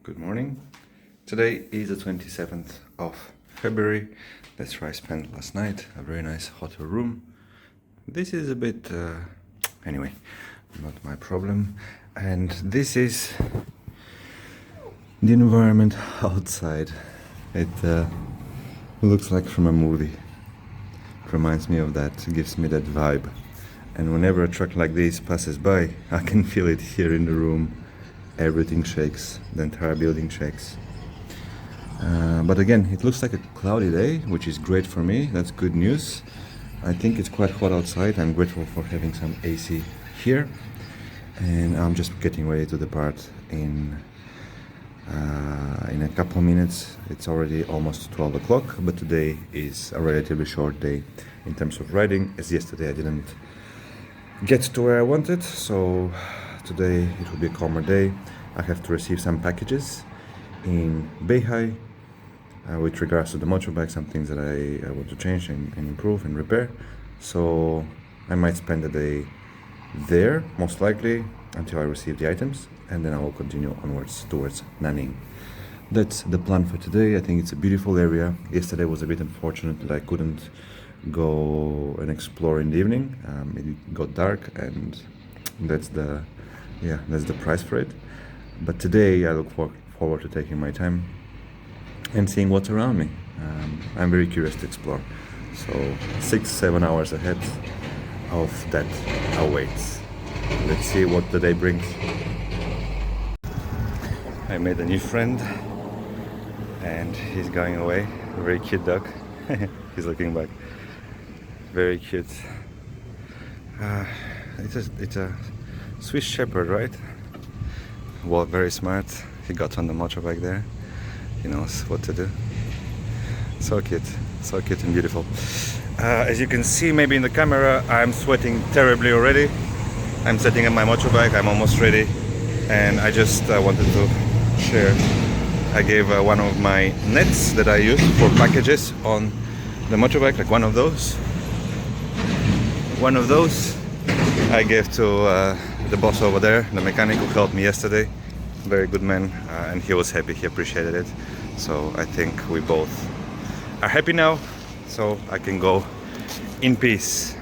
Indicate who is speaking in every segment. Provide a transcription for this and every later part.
Speaker 1: Good morning. Today is the 27th of February. That's where I spent last night. A very nice hotel room. This is a bit, anyway, not my problem. And this is the environment outside. It looks like from a movie. It reminds me of that, it gives me that vibe. And whenever a truck like this passes by, I can feel it here in the room. Everything shakes, the entire building shakes. But again, it looks like a cloudy day, which is great for me. That's good news. I think it's quite hot outside. I'm grateful for having some AC here. And I'm just getting ready to depart in a couple of minutes. It's already almost 12 o'clock, but today is a relatively short day in terms of riding, as yesterday I didn't get to where I wanted, so today it will be a calmer day. I have to receive some packages in Beihai with regards to the motorbike, some things that I want to change and improve and repair. So I might spend the day there, most likely, until I receive the items, and then I will continue onwards towards Nanning. That's the plan for today. I think it's a beautiful area. Yesterday was a bit unfortunate that I couldn't go and explore in the evening. It got dark, and that's the price for it. But today I look forward to taking my time and seeing what's around me. I'm very curious to explore. So 6-7 hours ahead of that awaits. Let's see what the day brings. I made a new friend and he's going away. A very cute dog. He's looking back. Very cute. It's a Swiss Shepherd, right? Well, very smart. He got on the motorbike there. He knows what to do. So cute and beautiful. As you can see maybe in the camera, I'm sweating terribly already. I'm setting up my motorbike, I'm almost ready. And I just wanted to share. I gave one of my nets that I use for packages on the motorbike, like one of those. One of those I gave to the boss over there, the mechanic who helped me yesterday. Very good man, and he was happy, he appreciated it. So I think we both are happy now, so I can go in peace.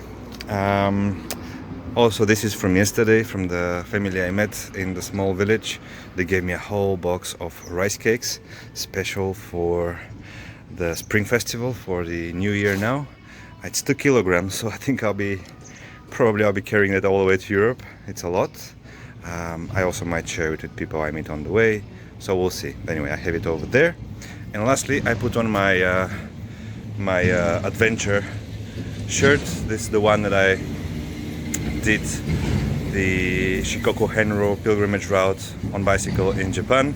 Speaker 1: Also, this is from yesterday, from the family I met in the small village. They gave me a whole box of rice cakes, special for the Spring Festival, for the New Year now. It's 2 kilograms, so I think I'll be carrying it all the way to Europe. It's a lot. I also might share it with people I meet on the way, so we'll see. Anyway, I have it over there. And lastly, I put on my adventure shirt. This is the one that I did the Shikoku Henro pilgrimage route on bicycle in Japan,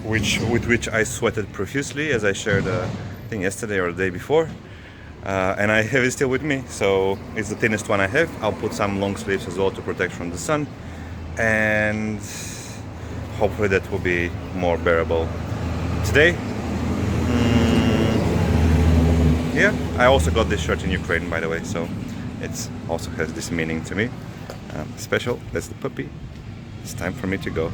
Speaker 1: with which I sweated profusely, as I shared I think yesterday or the day before. And I have it still with me, so it's the thinnest one I have. I'll put some long sleeves as well to protect from the sun, and hopefully that will be more bearable today. Yeah, I also got this shirt in Ukraine, by the way, so it also has this meaning to me. Special. That's the puppy. It's time for me to go.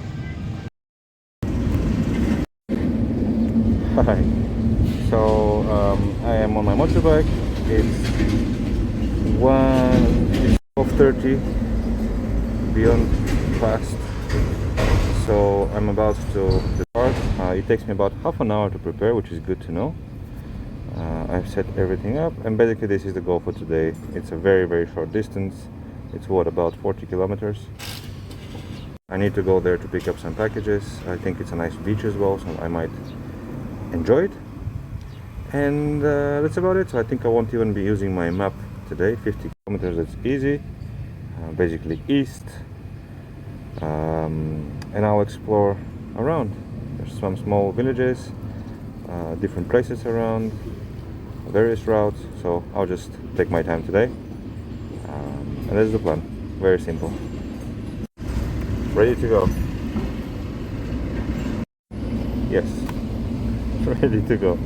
Speaker 1: Hi. So I am on my motorbike. It's 12:30, beyond fast. So I'm about to depart. It takes me about half an hour to prepare, which is good to know. I've set everything up, and basically this is the goal for today. It's a very, very short distance. It's about 40 kilometers. I need to go there to pick up some packages. I think it's a nice beach as well, so I might enjoy it. And that's about it. So I think I won't even be using my map today. 50 kilometers, that's easy. Basically east. And I'll explore around. There's some small villages, different places around, various routes. So I'll just take my time today. And that's the plan. Very simple. Ready to go. Yes. Ready to go.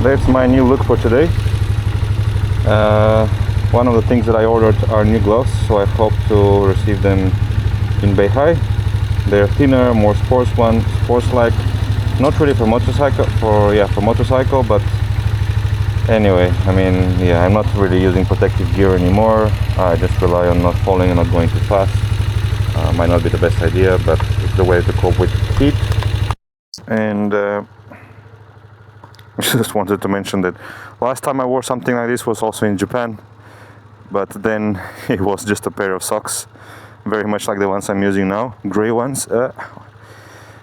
Speaker 1: That's my new look for today. One of the things that I ordered are new gloves, so I hope to receive them in Beihai. They're thinner, more sports-like. Not really for motorcycle, but anyway, I mean, yeah, I'm not really using protective gear anymore. I just rely on not falling and not going too fast. Might not be the best idea, but it's the way to cope with heat. And just wanted to mention that last time I wore something like this was also in Japan, but then it was just a pair of socks, very much like the ones I'm using now, gray ones.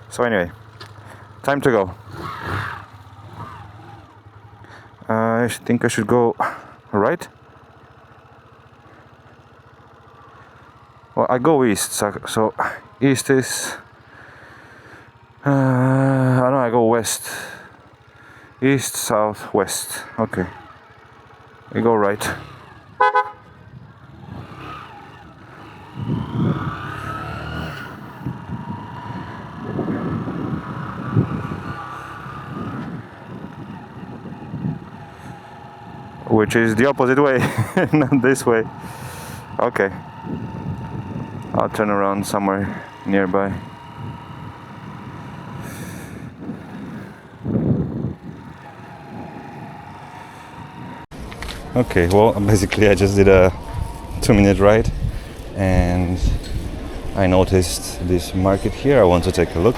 Speaker 1: So anyway, time to go. I think I should go right. Well, I go east, so east is... I know I go west. East, south, west. Okay. I go right. Which is the opposite way, not this way. Okay. I'll turn around somewhere nearby. Okay, well, basically I just did a 2-minute ride and I noticed this market here. I want to take a look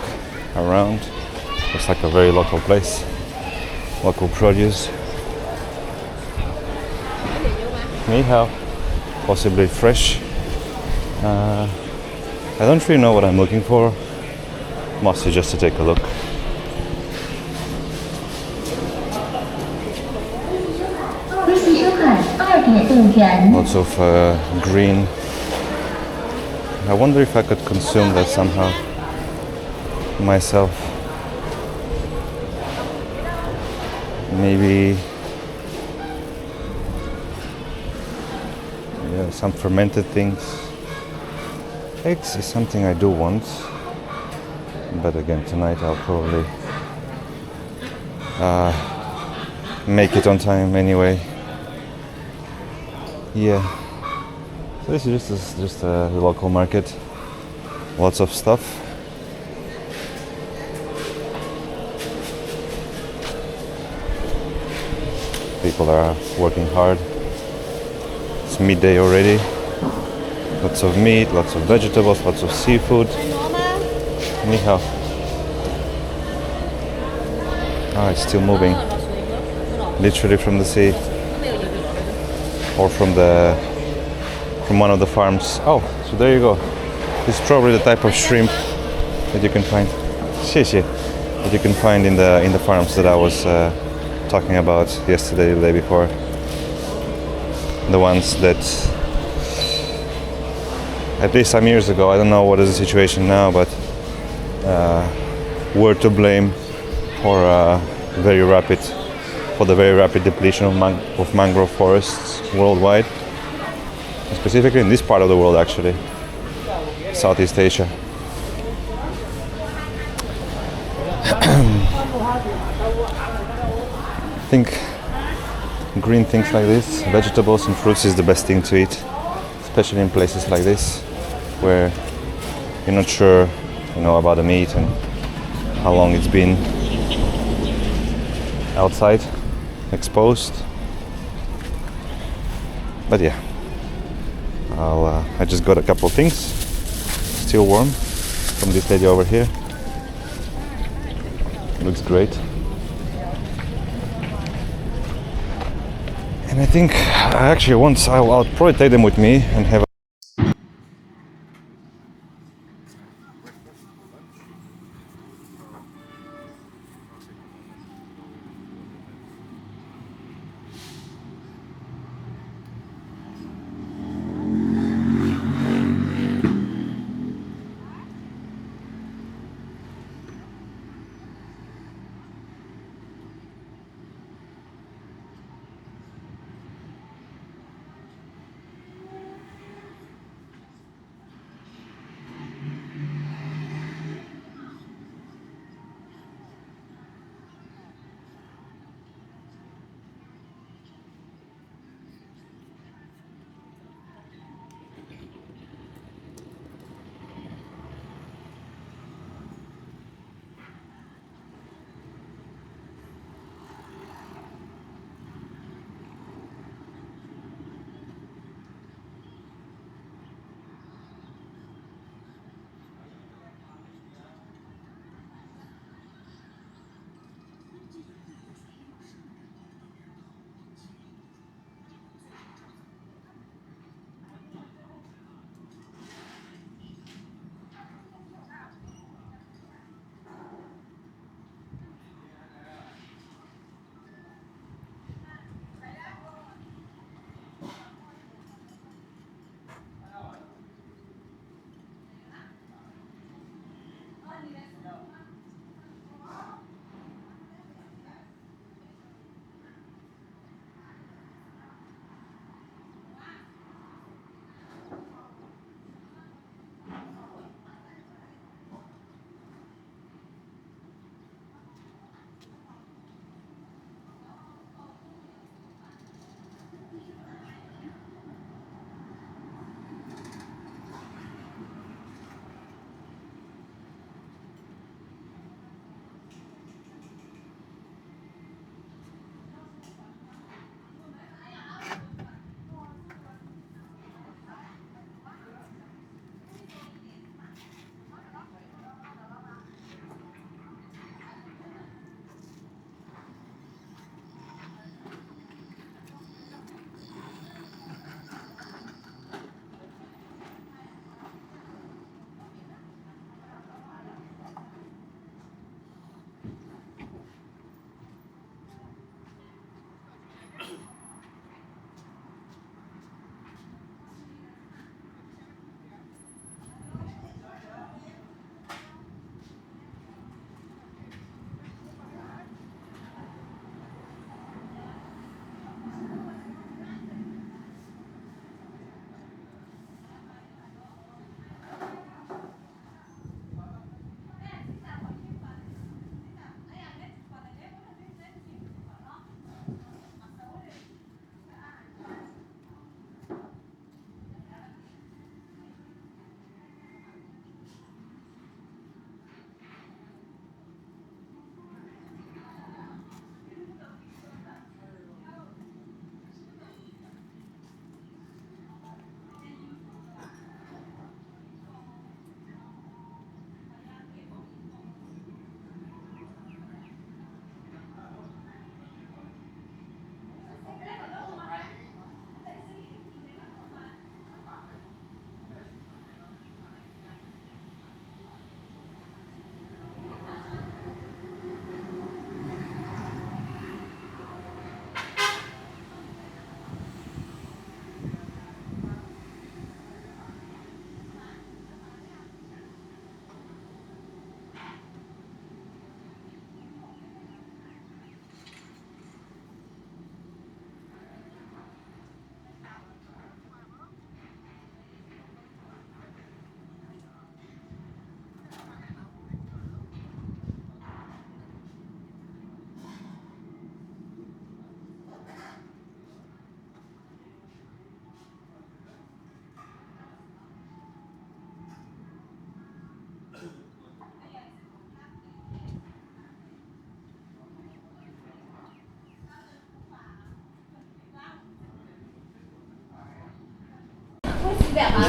Speaker 1: around. It's like a very local place, local produce. Anyhow, possibly fresh. I don't really know what I'm looking for, mostly just to take a look. Lots of green. I wonder if I could consume that somehow myself. Maybe some fermented things. Eggs is something I do want, but again tonight I'll probably make it on time anyway. Yeah, so this is just a local market. Lots of stuff. People are working hard. It's midday already. Lots of meat, lots of vegetables, lots of seafood. Anyhow. It's still moving. Literally from the sea. Or from one of the farms. Oh, so there you go. This is probably the type of shrimp that you can find. That you can find in the farms that I was talking about yesterday, the day before. The ones that, at least some years ago, I don't know what is the situation now, but were to blame for the very rapid depletion of mangrove forests worldwide, specifically in this part of the world, actually, Southeast Asia. I think green things like this, vegetables and fruits, is the best thing to eat, especially in places like this, where you're not sure, about the meat and how long it's been outside, exposed. But yeah, I just got a couple of things, still warm, from this lady over here. Looks great. And I think I'll probably take them with me and have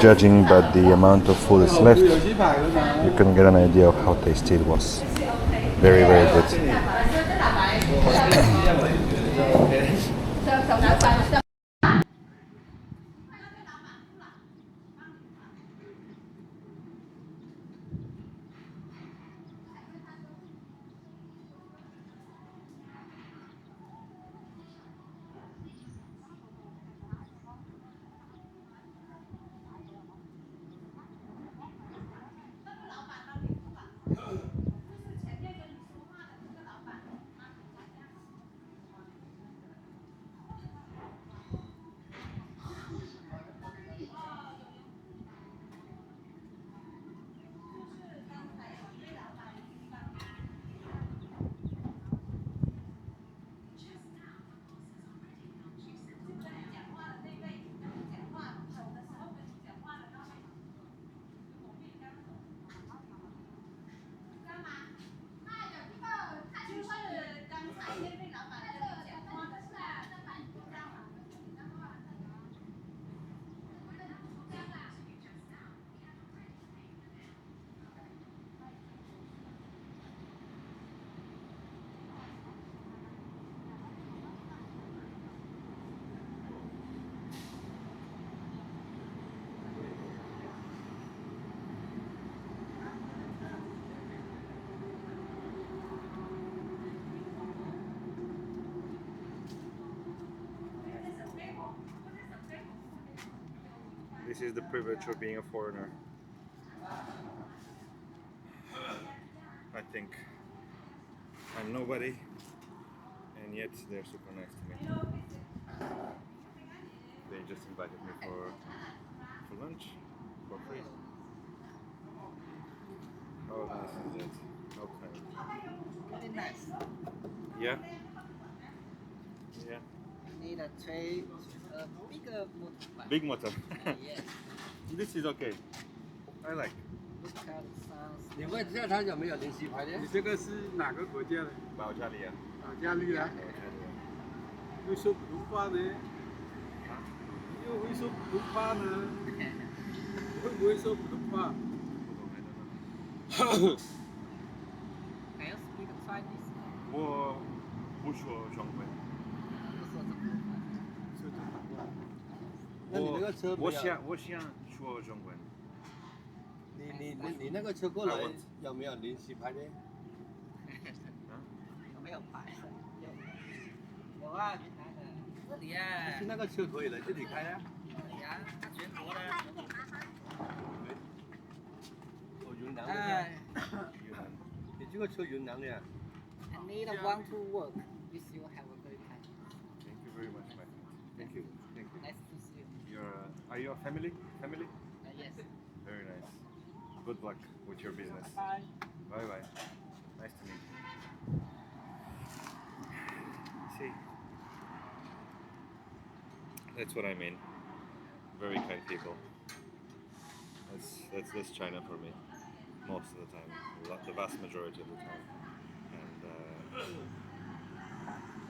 Speaker 1: Judging by the amount of food is left, you can get an idea of how tasty it was. Very, very good. This is the privilege of being a foreigner. might think I'm nobody, and yet they're super nice to me. They just invited me for lunch for free. How nice is it? How kind.
Speaker 2: Very nice.
Speaker 1: Yeah? Yeah.
Speaker 2: Need a tray, bigger motorbike.
Speaker 1: Big motor.
Speaker 2: Yes.
Speaker 1: This is okay. I like.
Speaker 2: Look at the sounds.
Speaker 3: 你问一下他有没有联系牌的？
Speaker 4: 你这个是哪个国家的？
Speaker 1: 保加利亚。
Speaker 4: 保加利亚。会说普通话呢？又会说普通话呢？会不会说普通话？
Speaker 2: Can you speak Chinese?
Speaker 1: 我不说中文。
Speaker 2: 不说中文。
Speaker 4: 说中文话。
Speaker 3: 那你那个车
Speaker 1: 我想说中文。
Speaker 3: 你那个车过来有没有联系牌的？
Speaker 2: 有没有牌？有啊，云南的。这里啊。
Speaker 3: 是那个车可以来这里开啊？
Speaker 2: 可以啊，它全国的。
Speaker 3: 哦，云南的。你这个车云南的呀
Speaker 2: I need one to work. Wish you have a great time.
Speaker 1: Thank you very much, my friend. Thank you. Thank you.
Speaker 2: Nice to see you.
Speaker 1: Are you a family? Family?
Speaker 2: Yes.
Speaker 1: Very nice. Good luck with your business.
Speaker 2: Bye.
Speaker 1: Bye bye. Nice to meet you. See, that's what I mean. Very kind people. That's China for me. Most of the time, the vast majority of the time, and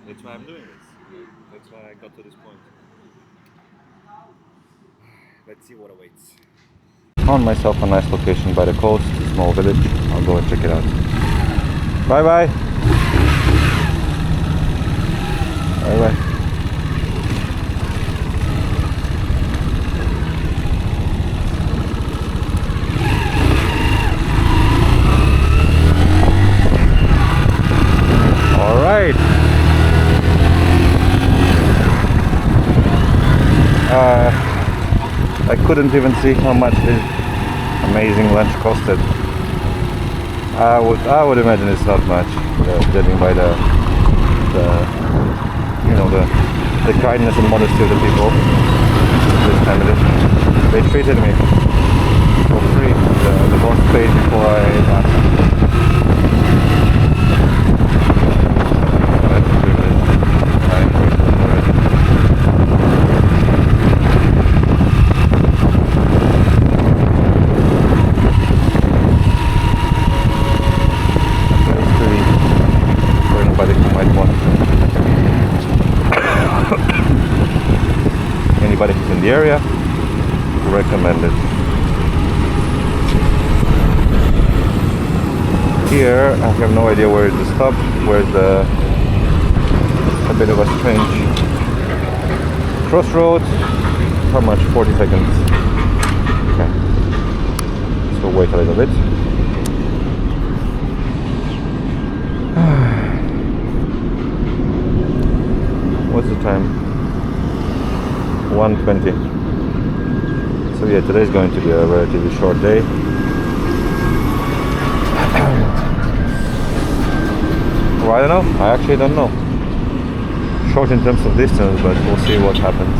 Speaker 1: that's why I'm doing this. That's why I got to this point. Let's see what awaits. Found myself a nice location by the coast, a small village. I'll go and check it out. Bye bye. Bye bye. All right. I couldn't even see how much this amazing lunch costed. I would imagine it's not much, judging by the kindness and modesty of the people. This family, they treated me for free. The boss paid before I asked. That's a privilege. I'm grateful for it. Anybody who's in the area, recommend it. Here, I have no idea where is the stop, where's a bit of a strange crossroads. How much? 40 seconds. Okay. So wait a little bit. What's the time? 1:20. So yeah, today's going to be a relatively short day. Well, I don't know. I actually don't know. Short in terms of distance, but we'll see what happens.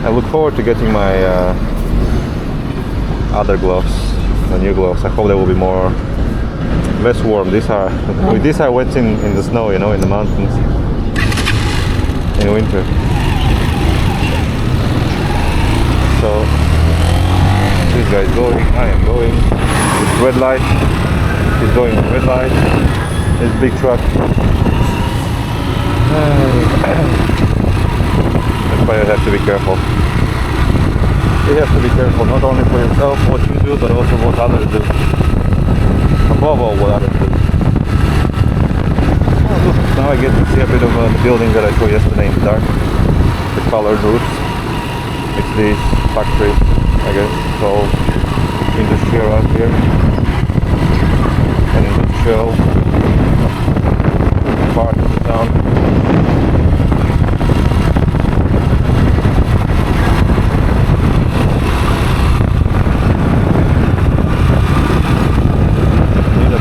Speaker 1: I look forward to getting my other gloves, the new gloves. I hope they will be less warm. With this I went in the snow, in the mountains in winter. So this guy is going, I am going. It's red light. He's going on red light. This big truck. That's why you have to be careful. You have to be careful not only for yourself, what you do, but also what others do. Above all, what others do. Oh, look, now I get to see a bit of the building that I saw yesterday in the dark. The colored roofs. It's these factories, I guess. It's all industry around here. An industrial part of the town. Need a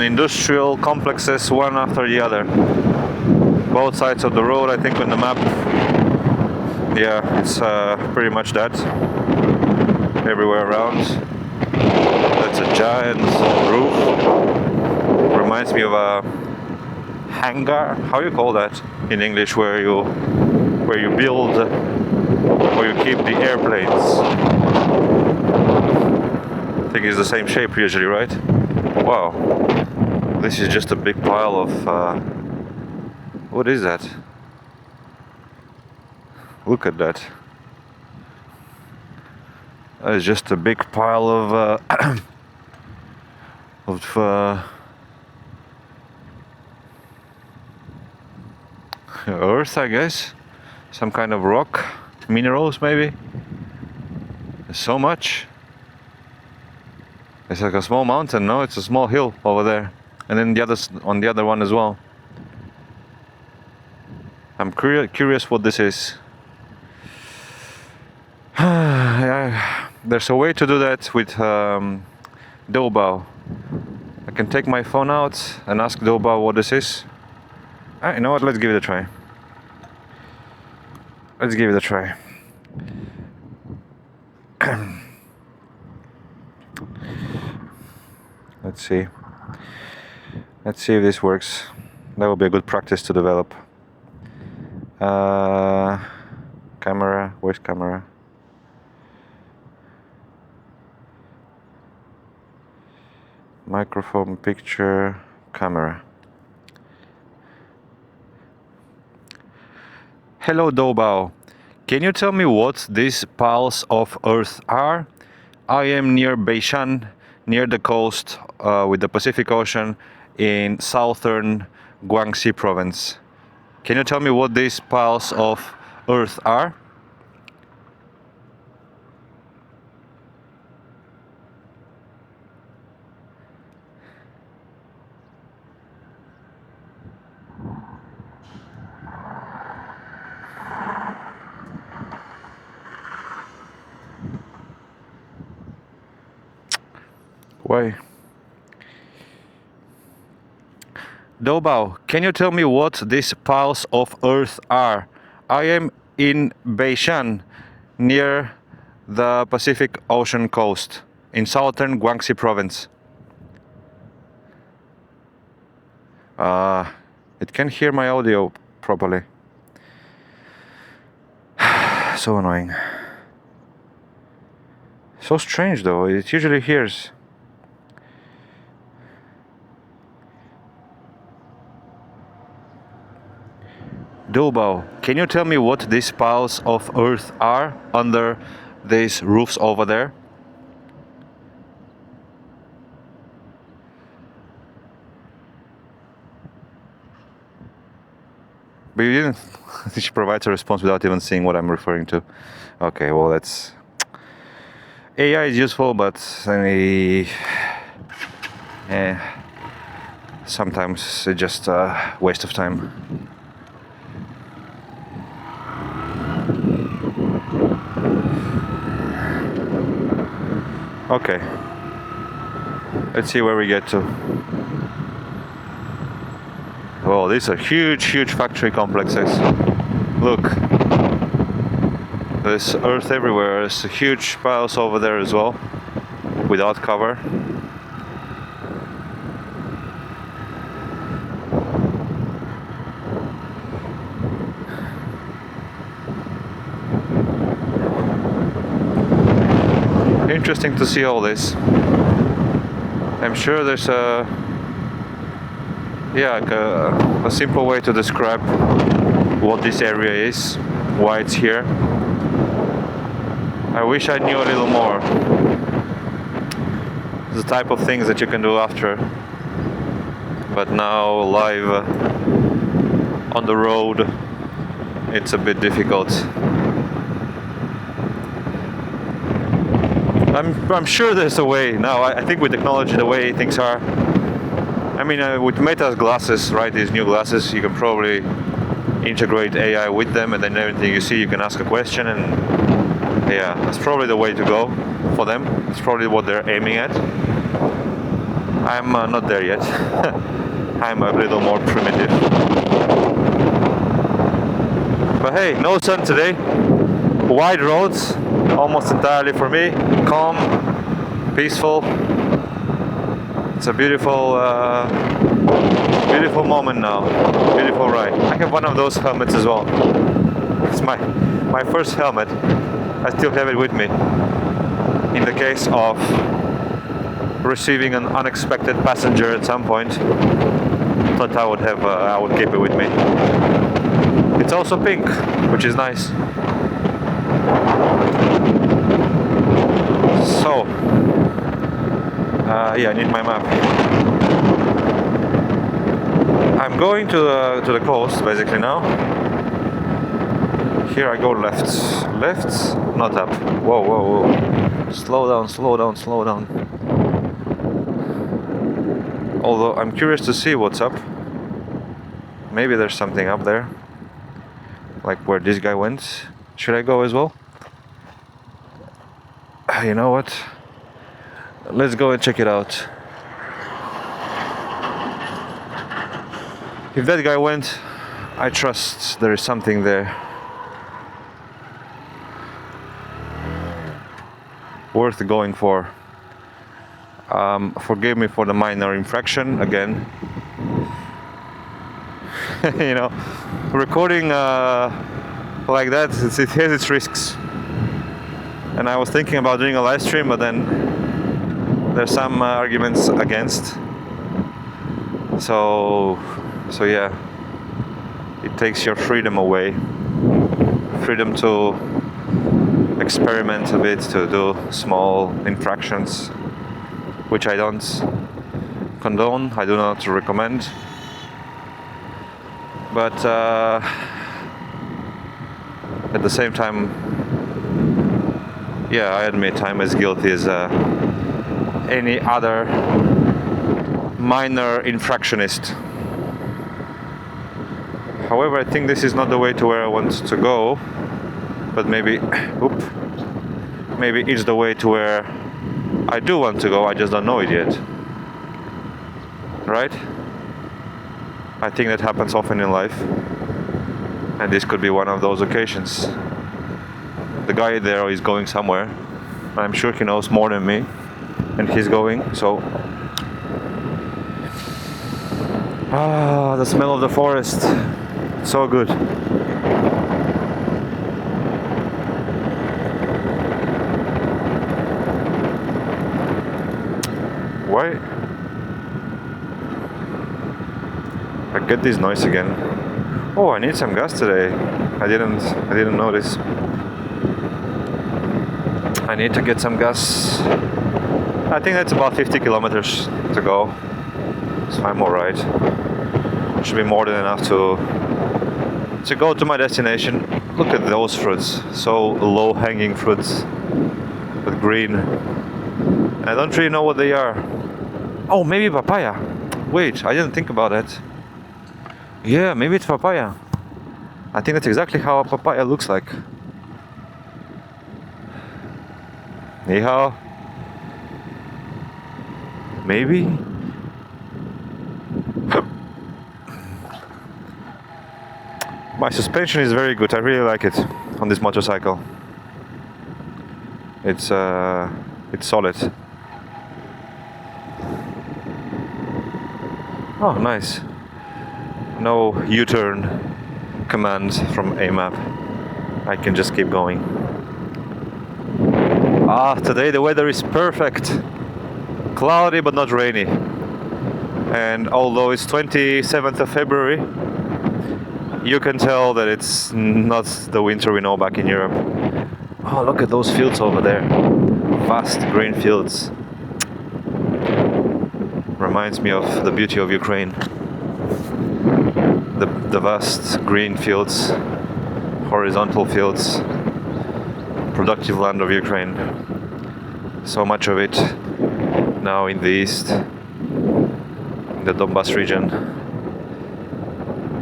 Speaker 1: and industrial complexes, one after the other. Both sides of the road, I think, on the map. Yeah, it's pretty much that. Everywhere around. That's a giant roof. Reminds me of a hangar. How you call that in English? Where you build, where you keep the airplanes. I think it's the same shape usually, right? Wow. This is just a big pile of. What is that? Look at that. It's just a big pile of earth, I guess. Some kind of rock, minerals maybe. There's so much. It's like a small mountain, no? It's a small hill over there, and then the others on the other one as well. I'm curious what this is. There's a way to do that with Doubao. I can take my phone out and ask Doubao what this is. You know what? Let's give it a try. Let's give it a try. Let's see. Let's see if this works. That would be a good practice to develop. Camera. Where's camera? Microphone, picture, camera. Hello Doubao, can you tell me what these piles of earth are? I am near Beihai, near the coast with the Pacific Ocean in southern Guangxi province. Can you tell me what these piles of earth are? Why? Doubao, can you tell me what these piles of earth are? I am in Beihai, near the Pacific Ocean coast, in southern Guangxi province. It can't hear my audio properly. So annoying. So strange though, it usually hears. Doubao, can you tell me what these piles of earth are under these roofs over there? But you didn't. She provides a response without even seeing what I'm referring to. Okay, well that's. AI is useful, but sometimes it's just a waste of time. Okay, let's see where we get to. Oh, these are huge factory complexes. Look, there's earth everywhere. There's huge piles over there as well, without cover. Interesting to see all this. I'm sure there's a simple way to describe what this area is, why it's here. I wish I knew a little more. The type of things that you can do after, but now live on the road, it's a bit difficult. I'm sure there's a way now. I think with technology, the way things are. I mean, with Meta's glasses, right? These new glasses, you can probably integrate AI with them, and then everything you see, you can ask a question, and yeah, that's probably the way to go for them. It's probably what they're aiming at. I'm not there yet. I'm a little more primitive. But hey, no sun today. Wide roads, almost entirely for me. Calm, peaceful. It's a beautiful, beautiful moment now. Beautiful ride. I have one of those helmets as well. It's my first helmet. I still have it with me. In the case of receiving an unexpected passenger at some point, thought I would keep it with me. It's also pink, which is nice. So, yeah, I need my map. I'm going to the coast basically now. Here I go left, not up. Whoa, whoa, whoa! Slow down, slow down, slow down. Although I'm curious to see what's up. Maybe there's something up there, like where this guy went. Should I go as well? You know what? Let's go and check it out. If that guy went, I trust there is something there. Worth going for. Forgive me for the minor infraction again. You know, recording like that, it has its risks. And I was thinking about doing a live stream, but then there's some arguments against. So yeah, it takes your freedom away. Freedom to experiment a bit, to do small infractions, which I don't condone, I do not recommend. But at the same time, yeah, I admit I'm as guilty as any other minor infractionist. However, I think this is not the way to where I want to go, but maybe it's the way to where I do want to go, I just don't know it yet. Right? I think that happens often in life, and this could be one of those occasions. The guy there is going somewhere, and I'm sure he knows more than me, and he's going, so... Ah, the smell of the forest, so good. Why? I get this noise again. Oh, I need some gas today. I didn't notice. I need to get some gas. I think that's about 50 kilometers to go. So I'm alright. Should be more than enough to go to my destination. Look at those fruits. So low-hanging fruits. With green. I don't really know what they are. Oh, maybe papaya. Wait, I didn't think about that. Yeah, maybe it's papaya. I think that's exactly how a papaya looks like. Ni hao. Maybe? My suspension is very good. I really like it on this motorcycle. It's solid. Oh, nice. No U-turn command from a map. I can just keep going. Ah, today the weather is perfect. Cloudy but not rainy. And although it's 27th of February, you can tell that it's not the winter we know back in Europe. Oh, look at those fields over there. Vast green fields. Reminds me of the beauty of Ukraine. The vast green fields, horizontal fields, productive land of Ukraine. So much of it now in the east, in the Donbas region.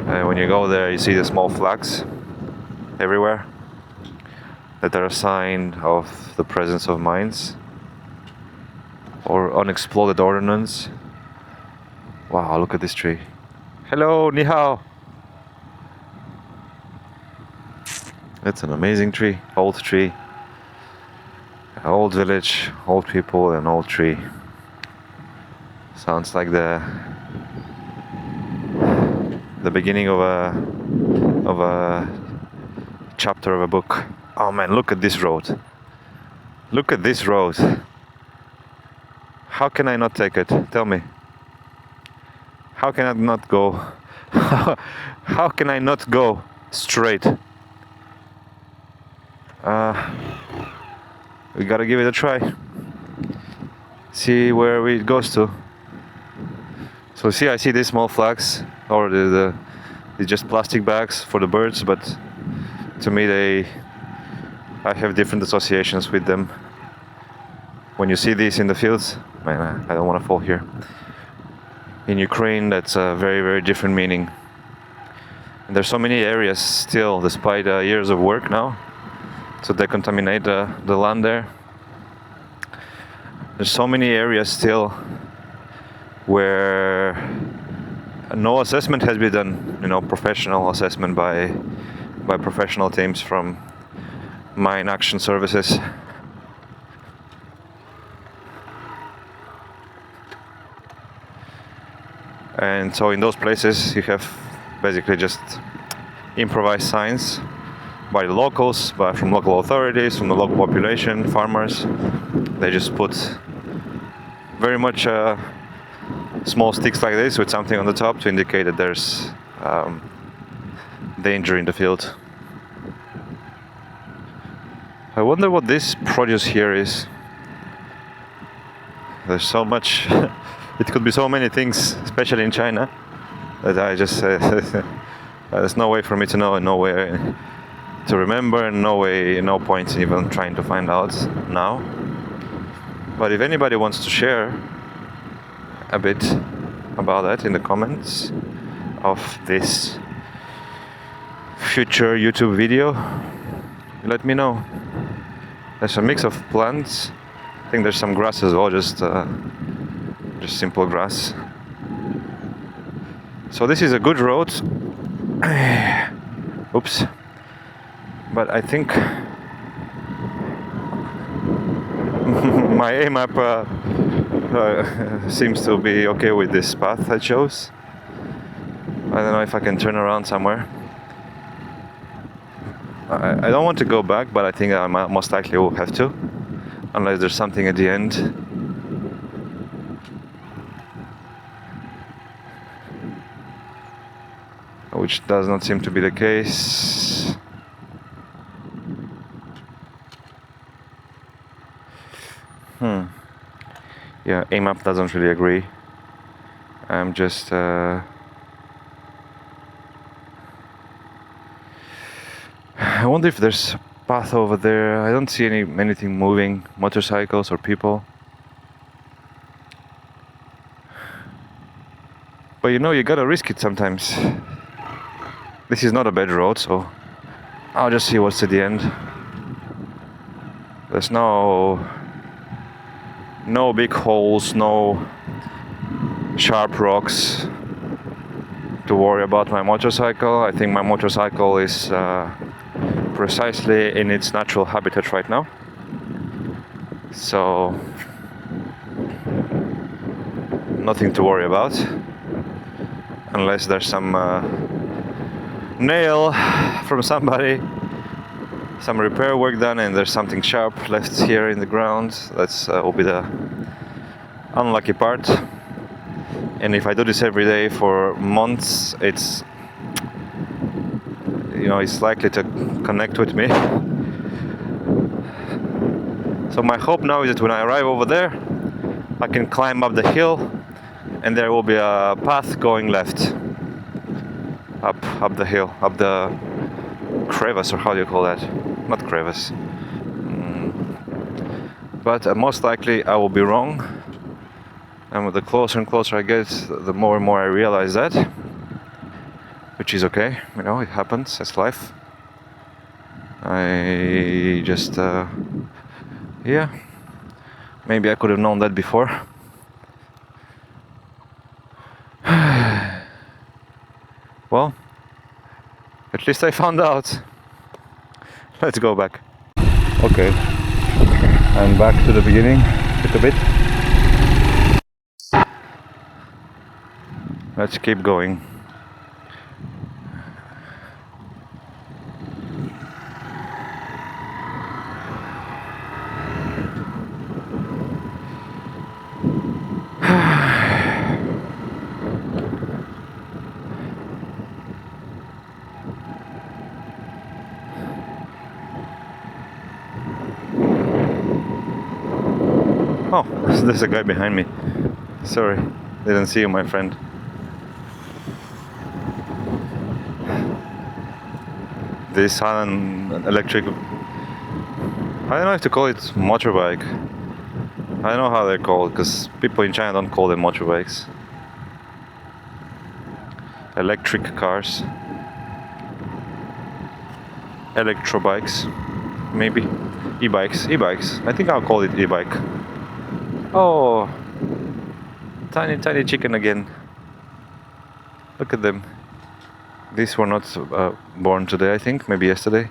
Speaker 1: And when you go there, you see the small flags everywhere that are a sign of the presence of mines or unexploded ordnance. Wow, look at this tree. Hello, ni hao. That's an amazing tree. Old tree. Old village, old people, and old tree. Sounds like the beginning of a chapter of a book. Oh man, look at this road. Look at this road. How can I not take it? Tell me. How can I not go? How can I not go straight? We gotta give it a try. See where it goes to. So see, I see these small flags, or they're just plastic bags for the birds, but to me I have different associations with them. When you see these in the fields, man, I don't want to fall here. In Ukraine, that's a very, very different meaning. And there's so many areas still, despite years of work now, to decontaminate the land there. There's so many areas still where no assessment has been done, professional assessment by professional teams from mine action services. And so in those places you have basically just improvised signs by the locals, from local authorities, from the local population, farmers. They just put very much small sticks like this with something on the top to indicate that there's danger in the field. I wonder what this produce here is. There's so much. It could be so many things, especially in China, that I just there's no way for me to know, and no way to remember, and no point in even trying to find out now. But if anybody wants to share a bit about that in the comments of this future YouTube video, let me know. There's a mix of plants. I think there's some grass as well, just simple grass. So this is a good road. Oops. But I think my aim map seems to be okay with this path I chose. I don't know if I can turn around somewhere. I don't want to go back, but I think I most likely will have to, unless there's something at the end. Which does not seem to be the case. Yeah, AMAP doesn't really agree. I'm just I wonder if there's a path over there. I don't see anything moving, motorcycles or people. But you gotta risk it sometimes. This is not a bad road, so I'll just see what's at the end. There's no big holes, no sharp rocks to worry about my motorcycle. I think my motorcycle is precisely in its natural habitat right now. So nothing to worry about, unless there's some nail from somebody, some repair work done, and there's something sharp left here in the ground. That's will be the unlucky part. And if I do this every day for months, it's likely to connect with me. So my hope now is that when I arrive over there, I can climb up the hill, and there will be a path going left, up the hill, up the crevice, or how do you call that? Not crevice. But most likely I will be wrong. And the closer and closer I get, the more and more I realize that. Which is okay, it happens, it's life. I just, maybe I could have known that before. least I found out. Let's go back. Okay, and back to the beginning, bit a bit. Let's keep going. Oh, there's a guy behind me. Sorry, didn't see you, my friend. This electric, I don't know if to call it motorbike. I don't know how they're called, because people in China don't call them motorbikes. Electric cars. Electrobikes. Maybe. E-bikes. I think I'll call it e-bike. Oh, tiny chicken again. Look at them. These were not born today, I think, maybe yesterday.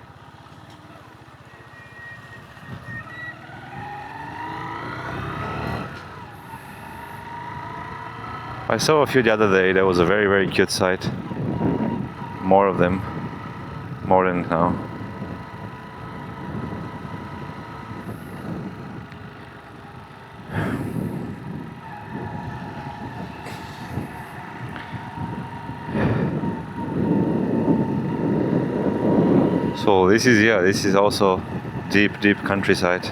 Speaker 1: I saw a few the other day. That was a very cute sight. More of them. More than now. So this is also deep countryside,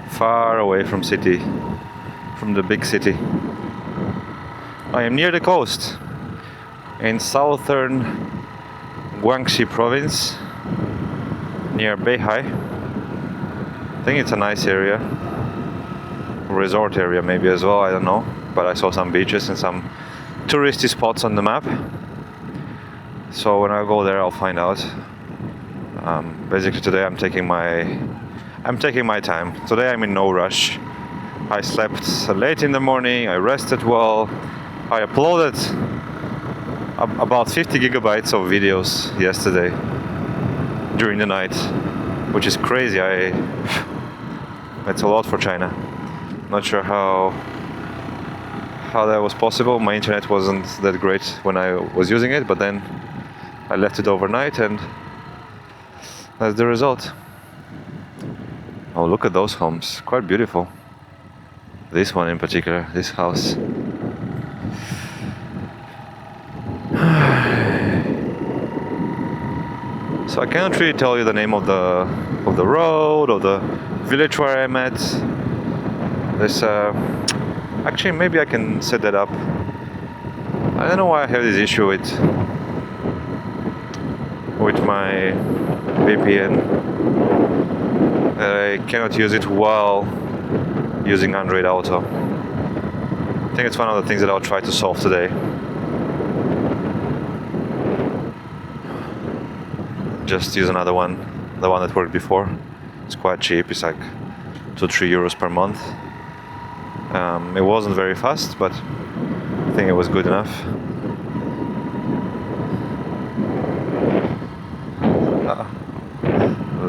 Speaker 1: far away from the big city. I am near the coast, in southern Guangxi province, near Beihai. I think it's a nice area, resort area maybe as well, I don't know, but I saw some beaches and some touristy spots on the map. So when I go there I'll find out. Basically today I'm taking my time. Today I'm in no rush. I slept late in the morning, I rested well, I uploaded about 50 gigabytes of videos yesterday during the night, which is crazy. That's a lot for China. Not sure how that was possible. My internet wasn't that great when I was using it, but then I left it overnight and that's the result. Oh, look at those homes, quite beautiful. This one in particular, this house. So I cannot really tell you the name of the road or the village where I'm at. There's actually maybe I can set that up. I don't know why I have this issue with my VPN. I cannot use it while using Android Auto. I think it's one of the things that I'll try to solve today. Just use another one, the one that worked before. It's quite cheap, it's like 2-3 euros per month. It wasn't very fast, but I think it was good enough.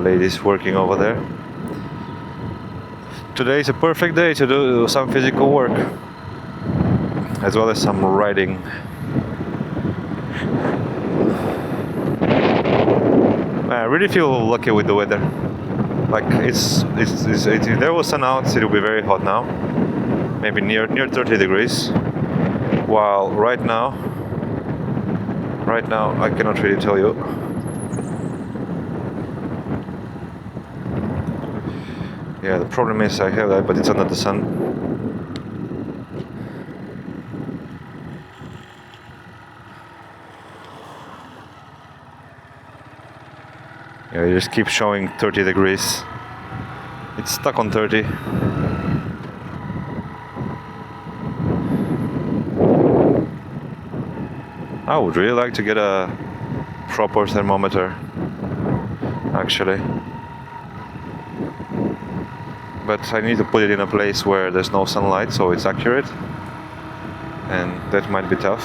Speaker 1: Ladies working over there. Today is a perfect day to do some physical work, as well as some writing. I really feel lucky with the weather. Like if there was sun out, it would be very hot now, maybe near 30 degrees. While right now I cannot really tell you. Yeah, the problem is I have that, but it's under the sun. Yeah, it just keeps showing 30 degrees. It's stuck on 30. I would really like to get a proper thermometer, actually. But I need to put it in a place where there's no sunlight, so it's accurate. And that might be tough.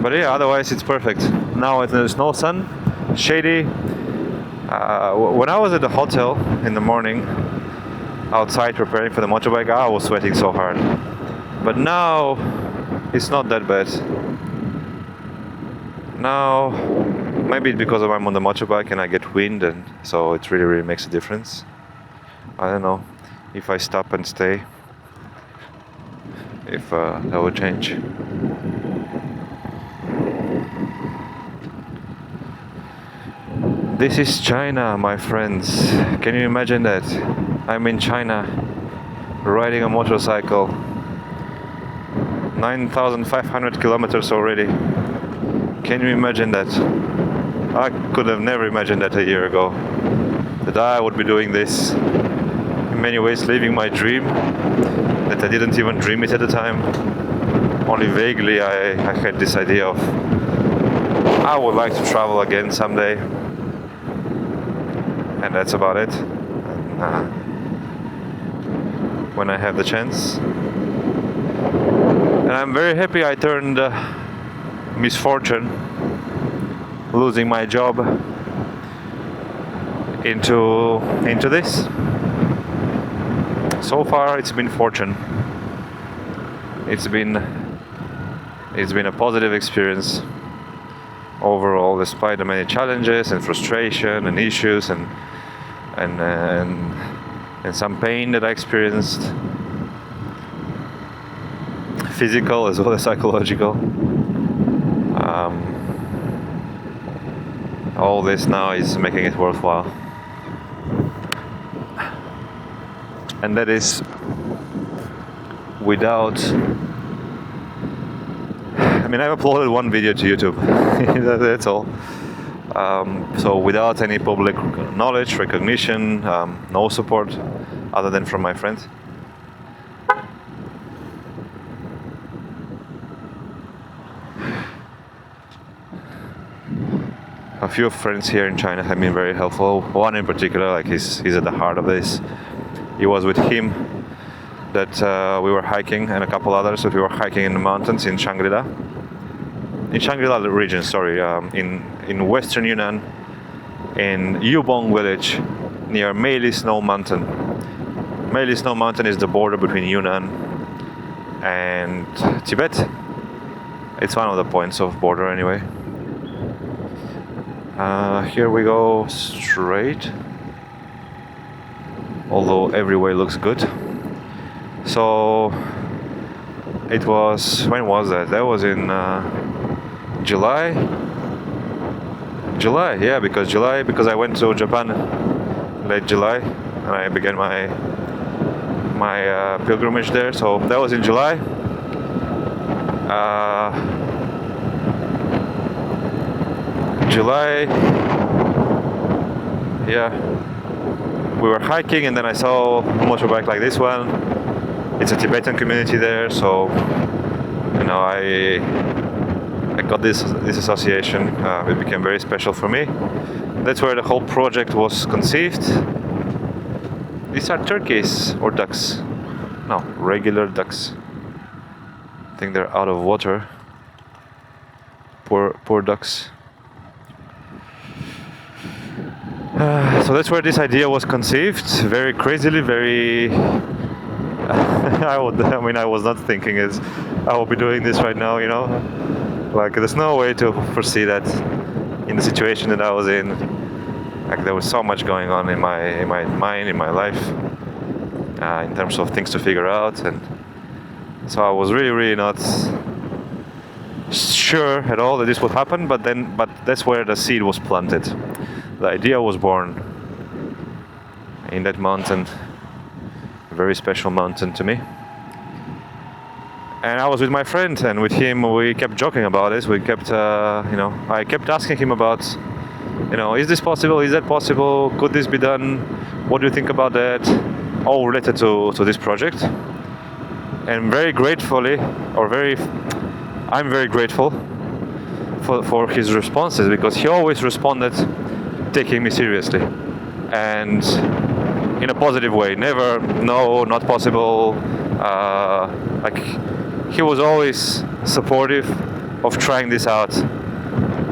Speaker 1: But yeah, otherwise it's perfect. Now there's no sun, shady. When I was at the hotel in the morning, outside preparing for the motorbike, I was sweating so hard. But now it's not that bad. Now maybe it's because I'm on the motorbike and I get wind, and so it really makes a difference. I don't know if I stop and stay, if that would change. This is China, my friends. Can you imagine that? I'm in China, riding a motorcycle. 9,500 kilometers already. Can you imagine that? I could have never imagined that a year ago. That I would be doing this. In many ways living my dream. That I didn't even dream it at the time. Only vaguely I had this idea of I would like to travel again someday. And that's about it. When I have the chance. And I'm very happy I turned misfortune, losing my job, into this. So far it's been fortune. It's been a positive experience overall, despite the many challenges and frustration and issues and some pain that I experienced, physical as well as psychological. All this now is making it worthwhile, and that is without. I mean, I've uploaded one video to YouTube. That's all. So without any public knowledge, recognition, no support other than from my friends. A few friends here in China have been very helpful. One in particular, like he's at the heart of this. It was with him that we were hiking, and a couple others that we were hiking in the mountains in Shangri-La. In Shangri-La region, sorry, in western Yunnan, in Yubong village, near Meili Snow Mountain. Meili Snow Mountain is the border between Yunnan and Tibet. It's one of the points of border anyway. Here we go straight, although every way looks good. So it was, when was that? That was in July, yeah, because I went to Japan late July and I began my pilgrimage there. So that was in July. Yeah, we were hiking and then I saw a motorbike like this one. It's a Tibetan community there, so you know I got this association. It became very special for me. That's where the whole project was conceived. These are turkeys or ducks. No, regular ducks. I think they're out of water. Poor ducks. So that's where this idea was conceived. Very crazily, very. I was not thinking I will be doing this right now. You know, like there's no way to foresee that in the situation that I was in. Like there was so much going on in my mind, in my life, in terms of things to figure out, and so I was really not sure at all that this would happen. But that's where the seed was planted. The idea was born in that mountain, a very special mountain to me. And I was with my friend, and with him we kept joking about this. We kept, I kept asking him about, is this possible? Is that possible? Could this be done? What do you think about that? All related to this project. And I'm very grateful for his responses, because he always responded taking me seriously and in a positive way. Never, no, not possible. Like he was always supportive of trying this out,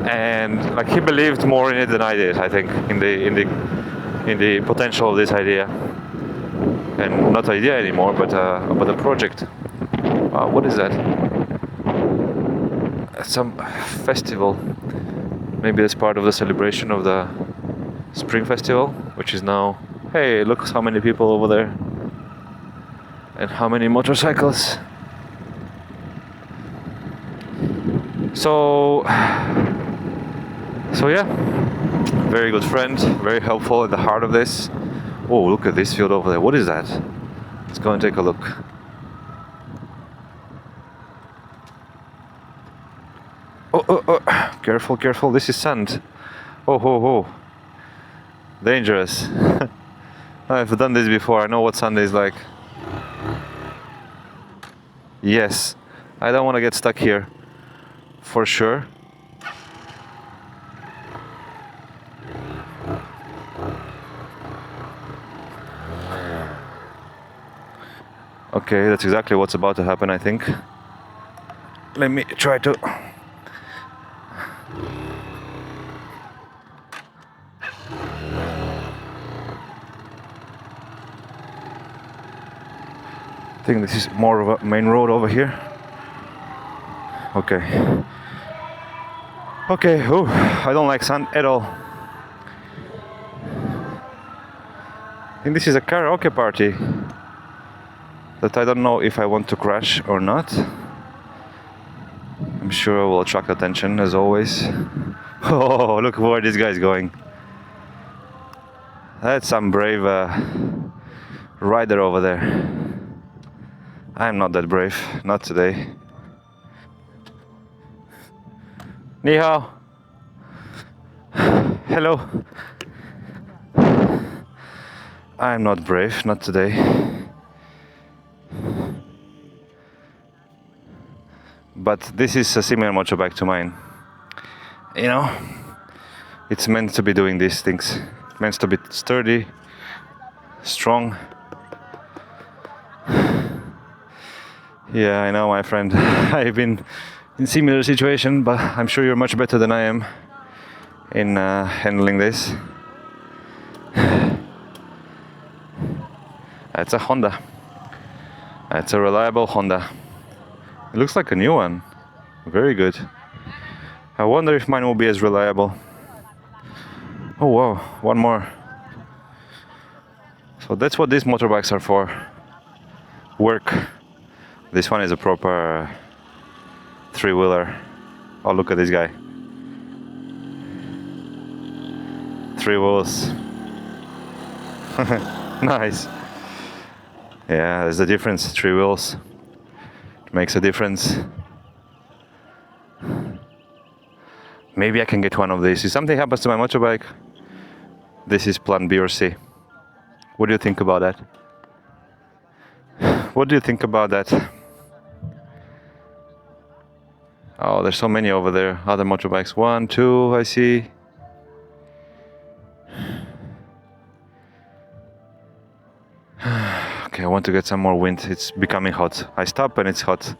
Speaker 1: and like he believed more in it than I did. I think in the potential of this idea, and not idea anymore, but a project. What is that? Some festival. Maybe it's part of the celebration of the Spring Festival, which is now. Hey, look how many people over there, and how many motorcycles. So yeah, very good friend, very helpful at the heart of this. Oh, look at this field over there. What is that? Let's go and take a look. Oh, careful, careful. This is sand. Oh. Dangerous. I've done this before. I know what sand is like. Yes, I don't want to get stuck here. For sure. Okay, that's exactly what's about to happen, I think. Let me try to... I think this is more of a main road over here. Okay. Okay, oh, I don't like sand at all. I think this is a karaoke party that I don't know if I want to crash or not. I'm sure it will attract attention as always. Oh, look where this guy is going. That's some brave rider over there. I'm not that brave, not today. Ni hao. Hello. I'm not brave, not today. But this is a similar motorbike to mine. You know, it's meant to be doing these things. It's meant to be sturdy, strong. Yeah, I know, my friend. I've been in similar situation, but I'm sure you're much better than I am in handling this. It's a Honda. It's a reliable Honda. It looks like a new one. Very good. I wonder if mine will be as reliable. Oh wow, one more. So that's what these motorbikes are for. Work. This one is a proper three-wheeler. Oh, look at this guy. 3 wheels. Nice. Yeah, there's a difference. 3 wheels. It makes a difference. Maybe I can get one of these. If something happens to my motorbike, this is plan B or C. What do you think about that? What do you think about that? Oh, there's so many over there. Other motorbikes. 1, 2, I see. Okay, I want to get some more wind. It's becoming hot. I stop and it's hot.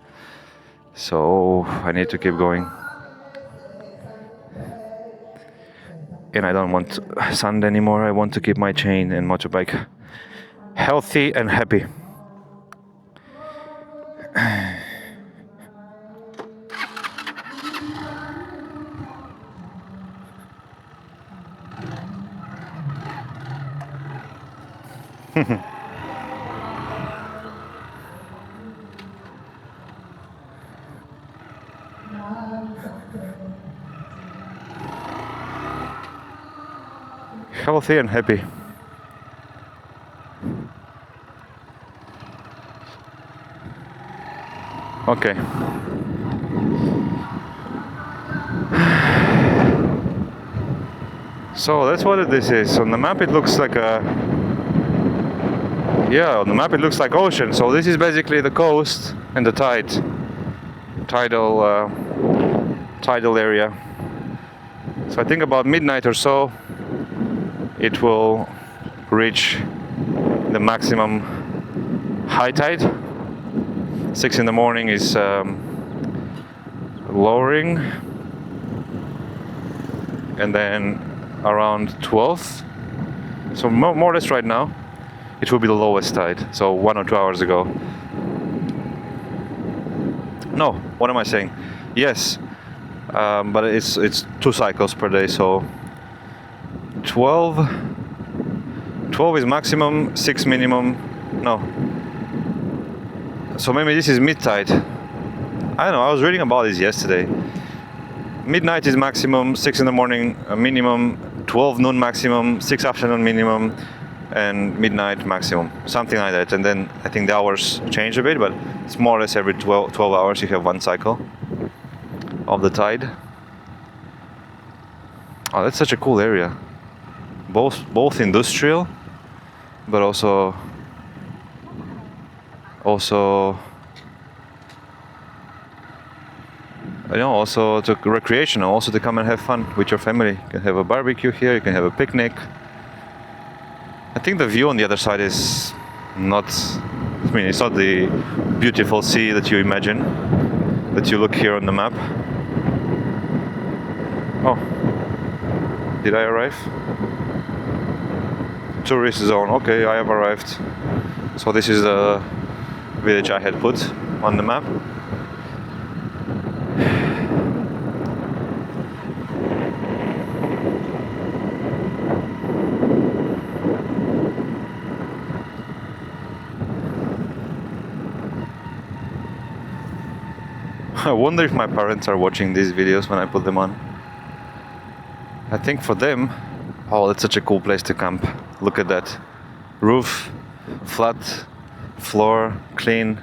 Speaker 1: So I need to keep going. And I don't want sand anymore. I want to keep my chain and motorbike healthy and happy. Healthy and happy. Okay. So that's what this is. On the map it looks like a... Yeah, on the map it looks like ocean. So this is basically the coast and the tidal area. So I think about midnight or so it will reach the maximum high tide. 6 in the morning is lowering, and then around 12th, so more or less right now, it will be the lowest tide. So 1 or 2 hours ago. No, what am I saying? Yes, but it's 2 cycles per day. So 12 is maximum, 6 minimum. No. So maybe this is mid-tide. I don't know, I was reading about this yesterday. Midnight is maximum, 6 in the morning minimum, 12 noon maximum, 6 afternoon minimum, and midnight maximum. Something like that. And then I think the hours change a bit, but it's more or less every 12 hours you have 1 cycle of the tide. Oh, that's such a cool area. Both industrial, but also you know, also to recreational, also to come and have fun with your family. You can have a barbecue here, you can have a picnic. I think the view on the other side is not, I mean, it's not the beautiful sea that you imagine, that you look here on the map. Oh, did I arrive? Tourist zone, okay, I have arrived. So this is the village I had put on the map. I wonder if my parents are watching these videos when I put them on. I think for them, oh, it's such a cool place to camp. Look at that. Roof, flat, floor, clean.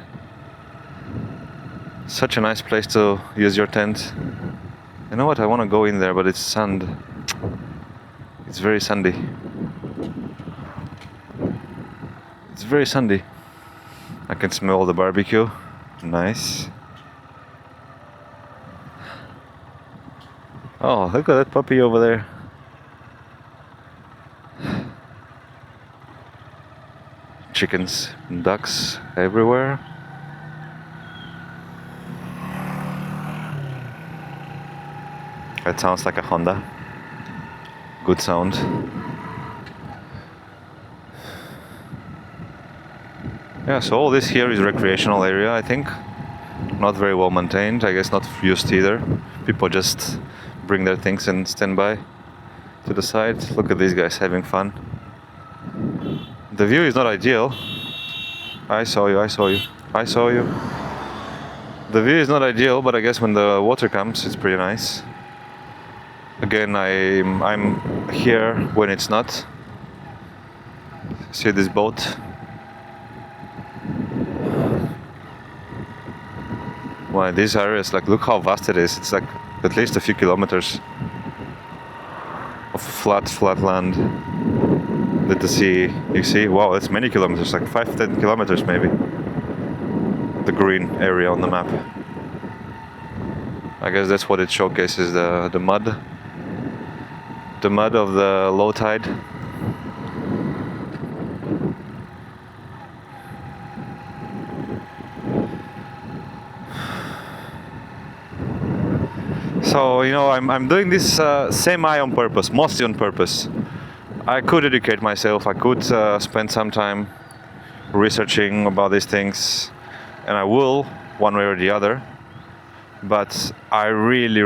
Speaker 1: Such a nice place to use your tent. You know what, I want to go in there, but it's sand. It's very sandy. It's very sandy. I can smell the barbecue. Nice. Oh, look at that puppy over there. Chickens and ducks everywhere. That sounds like a Honda. Good sound. Yeah, so all this here is recreational area, I think. Not very well maintained, I guess not used either. People just bring their things and stand by to the side. Look at these guys having fun. The view is not ideal. I saw you. The view is not ideal, but I guess when the water comes, it's pretty nice. Again, I'm here when it's not. See this boat? Well, these areas, like, look how vast it is. It's like at least a few kilometers of flat land that the sea, you see, wow, that's many kilometers, like 5-10 kilometers maybe, the green area on the map. I guess that's what it showcases, the mud of the low tide. So, you know, I'm doing this semi on purpose, mostly on purpose. I could educate myself, I could spend some time researching about these things, and I will, one way or the other. But I really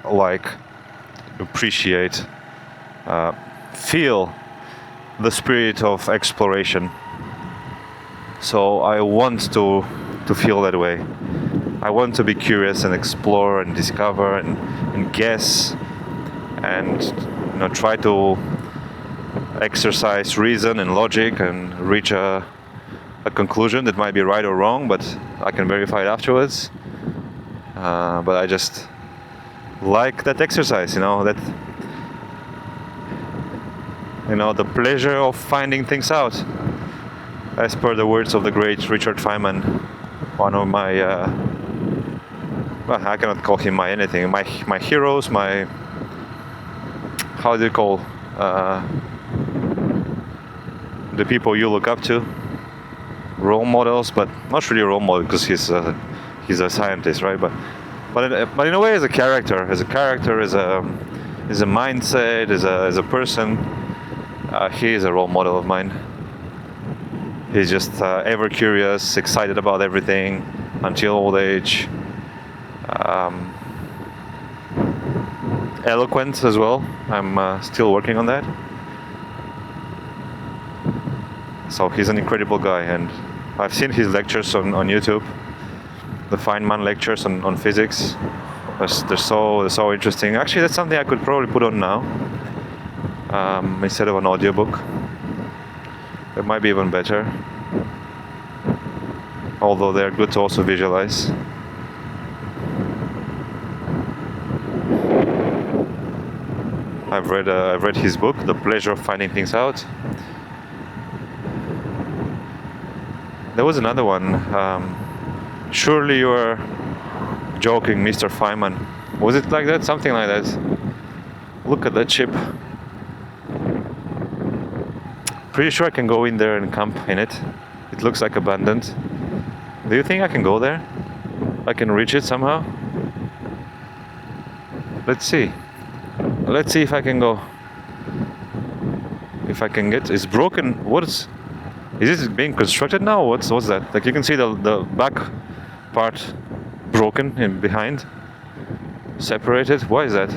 Speaker 1: like, appreciate, feel the spirit of exploration. So I want to feel that way. I want to be curious and explore and discover and guess and, you know, try to exercise reason and logic and reach a conclusion that might be right or wrong, but I can verify it afterwards. But I just like that exercise, you know, the pleasure of finding things out. As per the words of the great Richard Feynman, one of my well, I cannot call him my anything. My heroes, my, how do you call the people you look up to? Role models, but not really role model because he's a scientist, right? But but in a way, as a character, as a mindset, as a person, he is a role model of mine. He's just ever curious, excited about everything until old age. Eloquent as well. I'm still working on that. So he's an incredible guy, and I've seen his lectures on YouTube. The Feynman lectures on physics. They're so interesting. Actually, that's something I could probably put on now instead of an audiobook. It might be even better. Although they're good to also visualize. I've read his book, The Pleasure of Finding Things Out. There was another one. Surely you're joking, Mr. Feynman. Was it like that? Something like that. Look at that ship. Pretty sure I can go in there and camp in it. It looks like abandoned. Do you think I can go there? I can reach it somehow? Let's see. Let's see if I can go. If I can get... It's broken. What is... Is this being constructed now? What's that? Like, you can see the back part broken in behind. Separated. Why is that?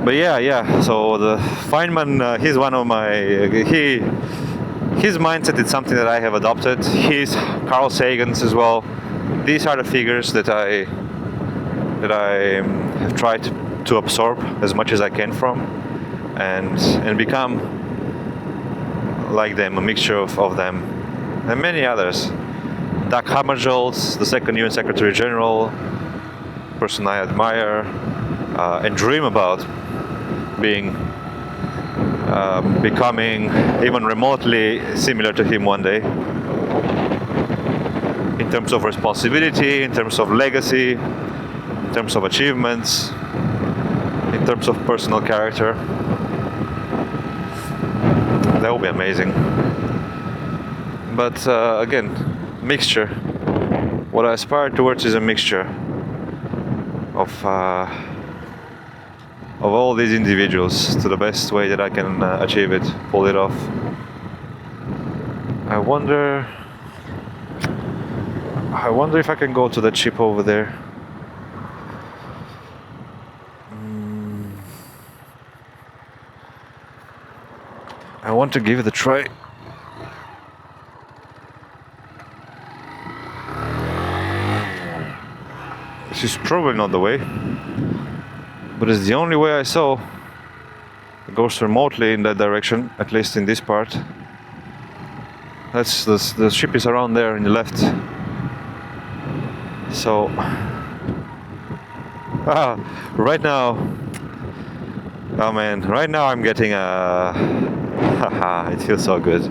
Speaker 1: But yeah. So the Feynman, he's one of my... His mindset is something that I have adopted. He's Carl Sagan's as well. These are the figures that I have tried to absorb as much as I can from, and become like them, a mixture of them, and many others. Dag Hammarskjöld, the second UN Secretary General, person I admire and dream about becoming even remotely similar to him one day. In terms of responsibility, in terms of legacy, in terms of achievements, in terms of personal character. That would be amazing. But again, mixture. What I aspire towards is a mixture of all these individuals to the best way that I can achieve it, pull it off. I wonder if I can go to that ship over there. I want to give it a try. This is probably not the way, but it's the only way I saw. It goes remotely in that direction, at least in this part. That's the ship is around there on the left. So right now, oh man, right now I'm getting it feels so good.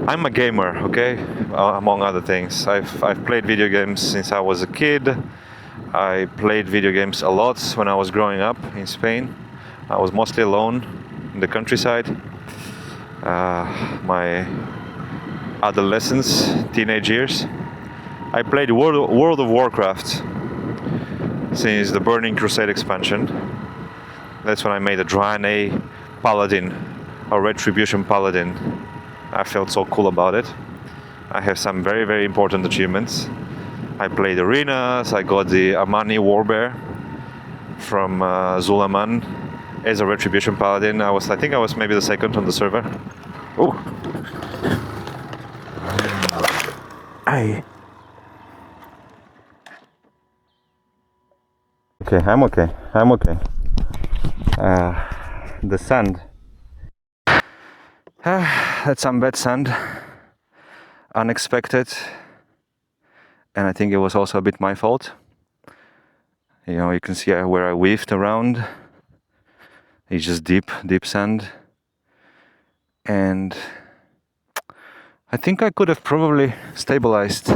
Speaker 1: I'm a gamer, okay, among other things. I've played video games since I was a kid. I played video games a lot when I was growing up in Spain. I was mostly alone in the countryside. My adolescence, teenage years. I played World of Warcraft since the Burning Crusade expansion. That's when I made a Draenei Paladin, a Retribution Paladin. I felt so cool about it. I have some very, very important achievements. I played arenas, I got the Amani Warbear from Zulaman as a Retribution Paladin. I think I was maybe the second on the server. Oh! Aye. Okay, I'm okay. The sand. That's some bad sand. Unexpected. And I think it was also a bit my fault. You know, you can see where I weaved around. It's just deep sand. And I think I could have probably stabilized,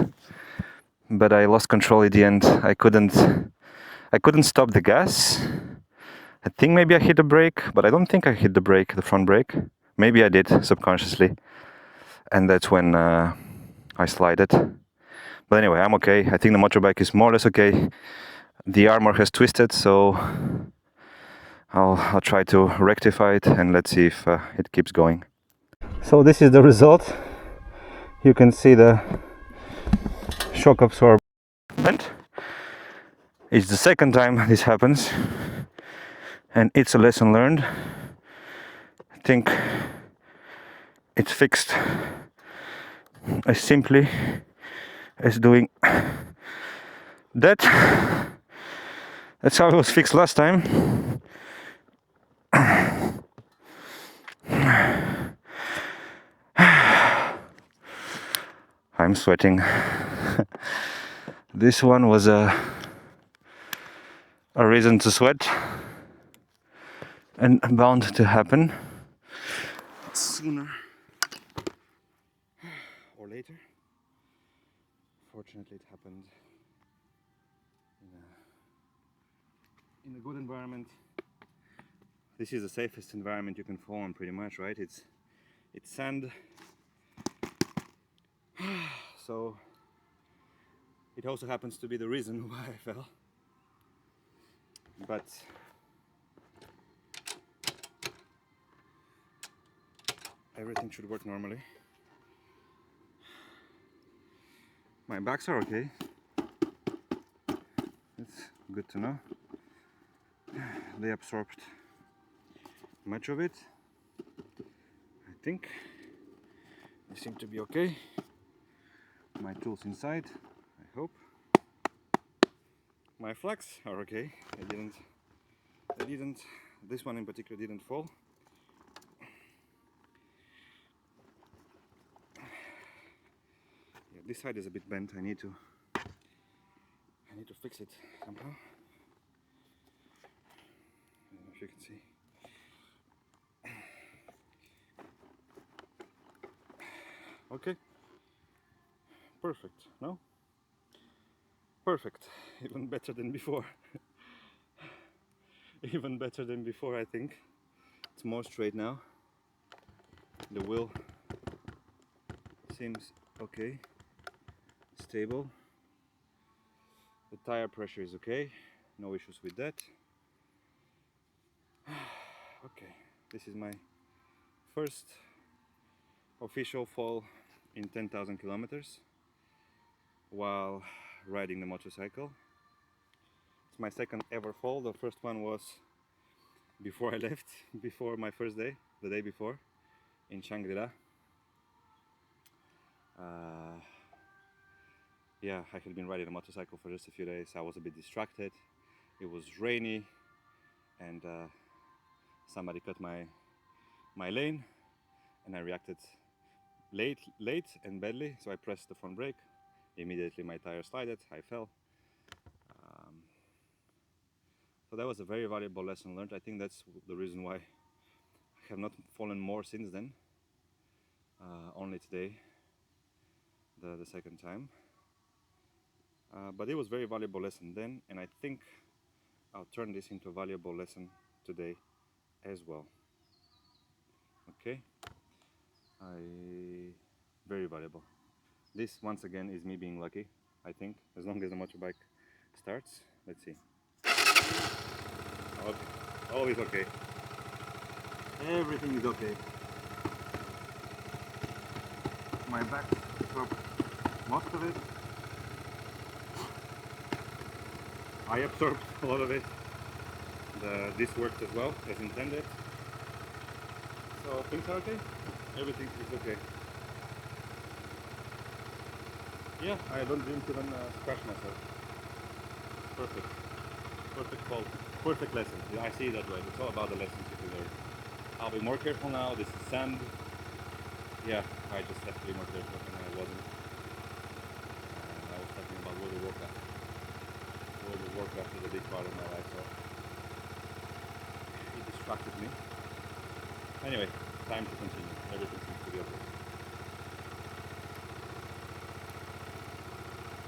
Speaker 1: but I lost control at the end. I couldn't stop the gas. I think maybe I hit the brake, but I don't think I hit the front brake. Maybe I did subconsciously. And that's when I slide it. But anyway, I'm okay. I think the motorbike is more or less okay. The armor has twisted, so I'll try to rectify it and let's see if it keeps going. So this is the result. You can see the shock absorber bent. It's the second time this happens, and it's a lesson learned. I think it's fixed as simply as doing that. That's how it was fixed last time. I'm sweating. This one was a reason to sweat and bound to happen sooner or later. Fortunately, it happened in a good environment. This is the safest environment you can fall in, pretty much, right? It's sand, so it also happens to be the reason why I fell. But everything should work normally. My backs are okay. It's good to know. They absorbed much of it. I think they seem to be okay. My tools inside, I hope. My flags are okay. This one in particular didn't fall. Yeah, this side is a bit bent. I need to fix it somehow. I don't know if you can see. Okay. Perfect, no? Perfect. Even better than before. Even better than before, I think. It's more straight now. The wheel seems okay. Stable. The tire pressure is okay. No issues with that. Okay. This is my first official fall in 10,000 kilometers while riding the motorcycle. It's my second ever fall. The first one was before I left, before my first day, the day before, in Shangri-La. Yeah, I had been riding a motorcycle for just a few days. I was a bit distracted. It was rainy, and somebody cut my lane, and I reacted late and badly. So I pressed the front brake. Immediately my tire slided. I fell. So that was a very valuable lesson learned. I think that's the reason why I have not fallen more since then. Only today, the second time. But it was a very valuable lesson then, and I think I'll turn this into a valuable lesson today as well. Okay? Very valuable. This, once again, is me being lucky, I think, as long as the motorbike starts. Let's see. Okay. All is okay. Everything is okay. My back absorbed most of it. I absorbed a lot of it. This worked as well as intended. So things are okay. Everything is okay. Yeah, I don't even scratch myself. Perfect. Perfect fall. Perfect lesson. Yeah, I see it that way. It's all about the lessons you can learn. I'll be more careful now. This is sand. Yeah, I just have to be more careful, and I wasn't. I was talking about World of Warcraft. World of Warcraft is a big part of my life, so it distracted me. Anyway, time to continue. Everything seems to be okay.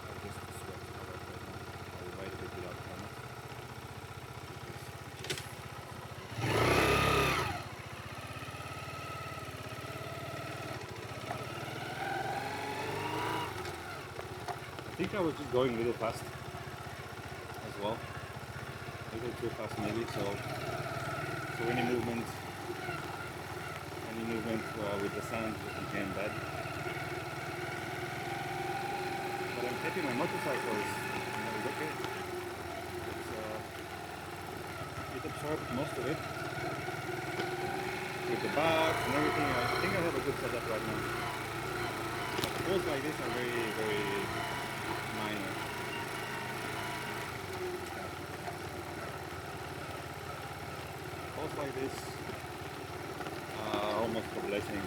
Speaker 1: I'll just sweat a lot right now. I'll write a bit without camera.
Speaker 3: think I was just going a little fast as well. A little too fast maybe, so any movement with the sound became bad. But I'm happy my motorcycle is okay. It absorbed most of it. With the back and everything, I think I have a good setup right now. Falls like this are very, very minor. Falls like this are almost a blessing,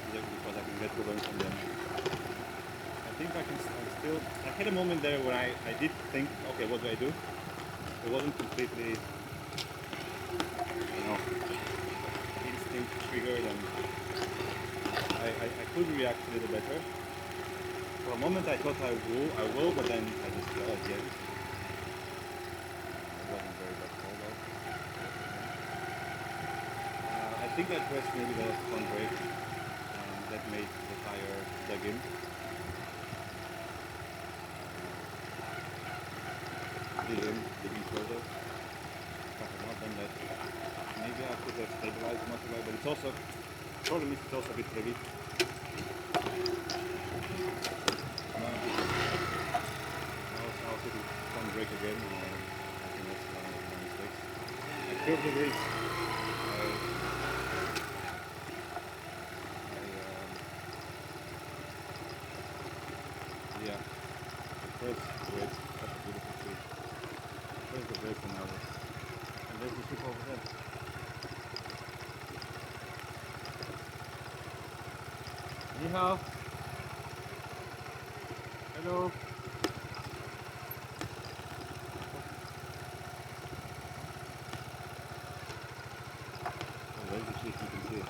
Speaker 3: because I can get to learn from them. I think I had a moment there where I did think, okay, what do I do? It wasn't completely, instinct triggered, and I could react a little better. For a moment I thought I will, but then I just fell again. It wasn't very bad call though. I think that pressed maybe the front brake, and that made the tire dug in. Digging further. If I had not done that, maybe I could have stabilized much better, but it's also, problem is it's also a bit heavy. I'll hit the front brake again. I think that's one of my mistakes. I curved the brakes. Yeah, the first brake, that's a beautiful tree. There's the brake and there's the ship over there. Ni hao. Hello. Oh, there's the ship, you can see it.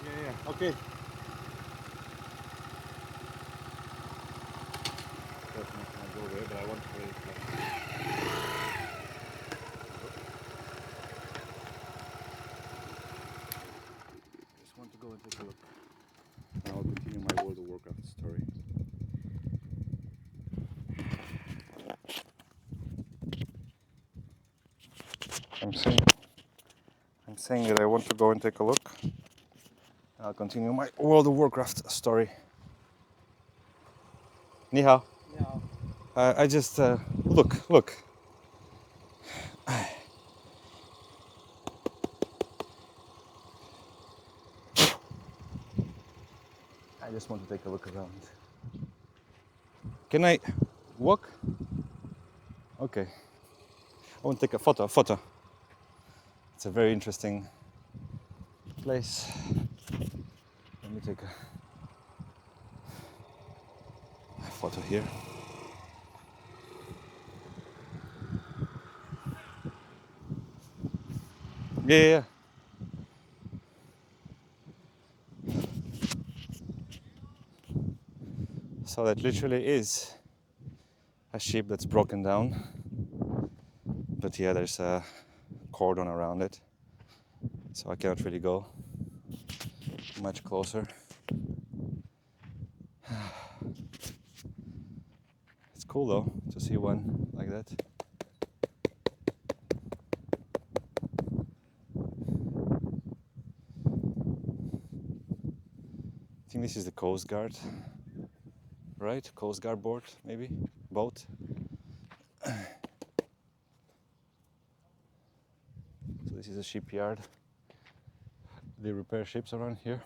Speaker 3: Yeah, okay. That's not gonna go there, but I want to really close. Just want to go and take a look. I'll continue my World of Warcraft story. I'm saying that I want to go and take a look. I'll continue my World of Warcraft story. Ni hao.
Speaker 2: Yeah.
Speaker 3: I just look. I just want to take a look around. Can I walk? Okay. I want to take a photo. It's a very interesting place. Let me take a photo here. Yeah. So that literally is a ship that's broken down. But yeah, there's a cordon around it. So I cannot really go much closer. It's cool though to see one like that. I think this is the Coast Guard, right? Coast Guard boat, maybe? Boat. So this is a shipyard. They repair ships around here.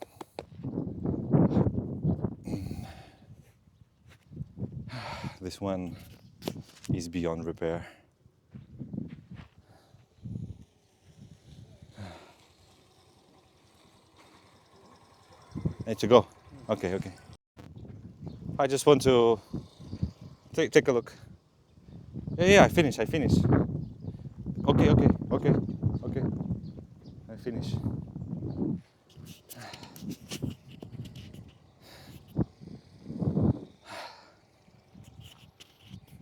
Speaker 3: This one is beyond repair. Need to go? Okay. I just want to take a look. Yeah, I finish. Okay. I finish.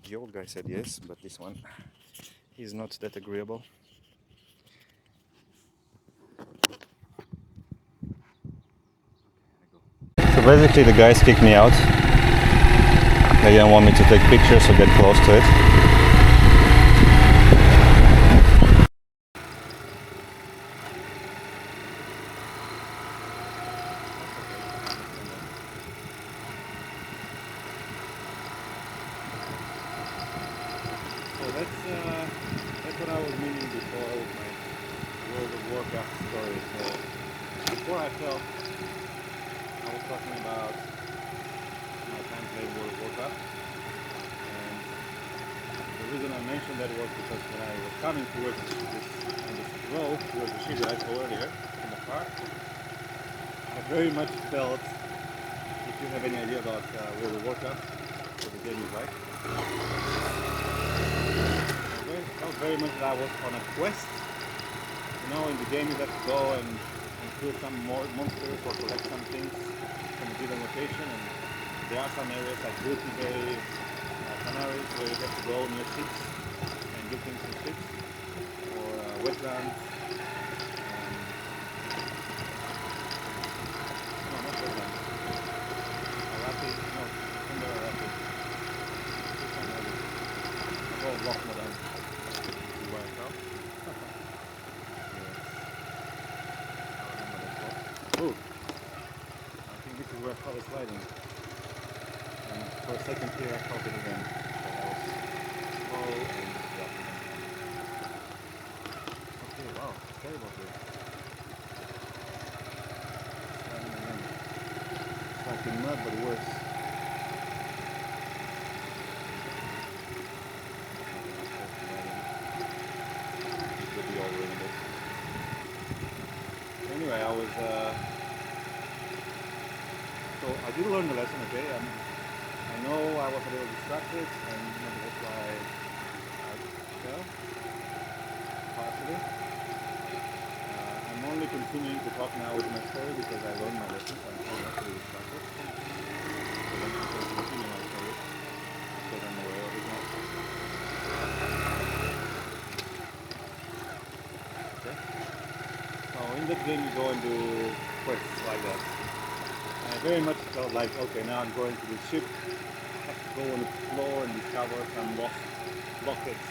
Speaker 1: The old guy said yes, but this one is not that agreeable. So basically the guys kicked me out. They didn't want me to take pictures or get close to it.
Speaker 3: So that's what I was meaning before with my World of Warcraft story. So before I fell, I was talking about my time playing World of Warcraft, and the reason I mentioned that was because when I was coming towards this road towards the ship that I saw earlier in the car, I very much felt, if you have any idea about World of Warcraft, what the game is like, I felt very much that I was on a quest. You know, in the game you have to go and kill some more monsters or collect some things from a given location, and there are some areas like Guilty Bay, Canaries, where you have to go near ships and do things in ships, or wetlands. No, not wetlands. Arapi, no, under Arapi. This one maybe. I'll go walk more down. See where I fell. Ooh, I think this is where I started sliding. And for a second here I felt it again. But I was slow and dropping. Okay, wow, it's terrible here. Sliding again. It's like in mud, but worse. It could be all ruinable. Anyway, so I did learn the lesson, okay? I know I was a little distracted, and maybe that's why I fell, partially. I'm only continuing to talk now with my story because I learned my lesson, so I'm not really distracted. So then I'm going to continue my story because I'm aware of it now. Okay? So in that game you go and do quests like that. I very much felt like, okay, now I'm going to the ship, I have to go on the floor and discover some lost lockets,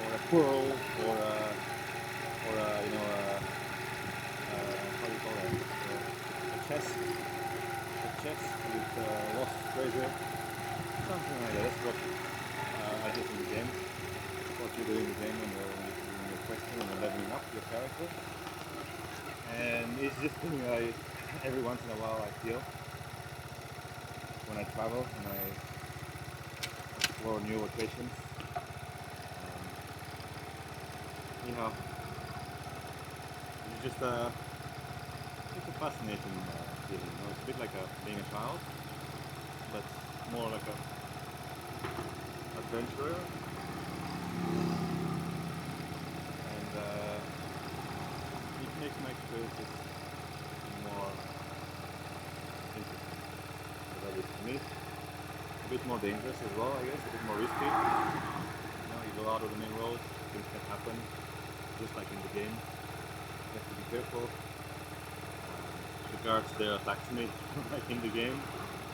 Speaker 3: or a pearl, or you know, how do you call that? A chest with lost treasure, something like that. That's what I did in the game. That's what you do in the game when you're doing your questing and you're leveling up your character. And it's just something I, every once in a while I feel when I travel and I explore new locations. You know, it's just it's a fascinating feeling. You know, it's a bit like being a child, but more like a adventurer. And it makes my experiences more interesting. So that is for me a bit more dangerous as well, I guess, a bit more risky. You know, you go out of the main road, things can happen, just like in the game. You have to be careful. The guards there attacked me, like in the game.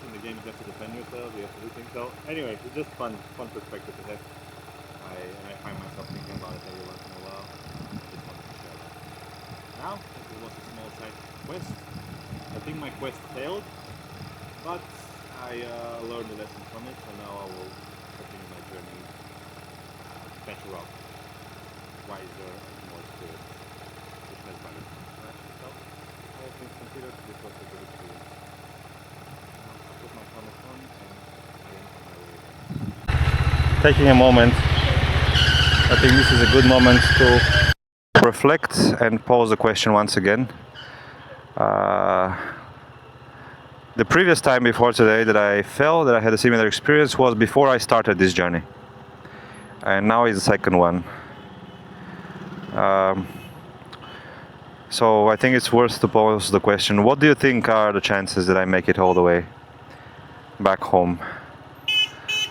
Speaker 3: In the game you have to defend yourself, you have to do things. So anyway, it's just fun perspective to have. And I find myself thinking about it every once in a while. I just wanted to share that. Now, it was a small side quest. I think my quest failed, but I learned a lesson from it, so now I will continue my journey better off, wiser and more experienced, which has value. So, all things considered, this was a good experience. I put my helmet on and I am on my way again.
Speaker 1: Taking a moment, I think this is a good moment to reflect and pose the question once again. The previous time before today that I felt that I had a similar experience was before I started this journey, and now is the second one. So I think it's worth to pose the question, what do you think are the chances that I make it all the way back home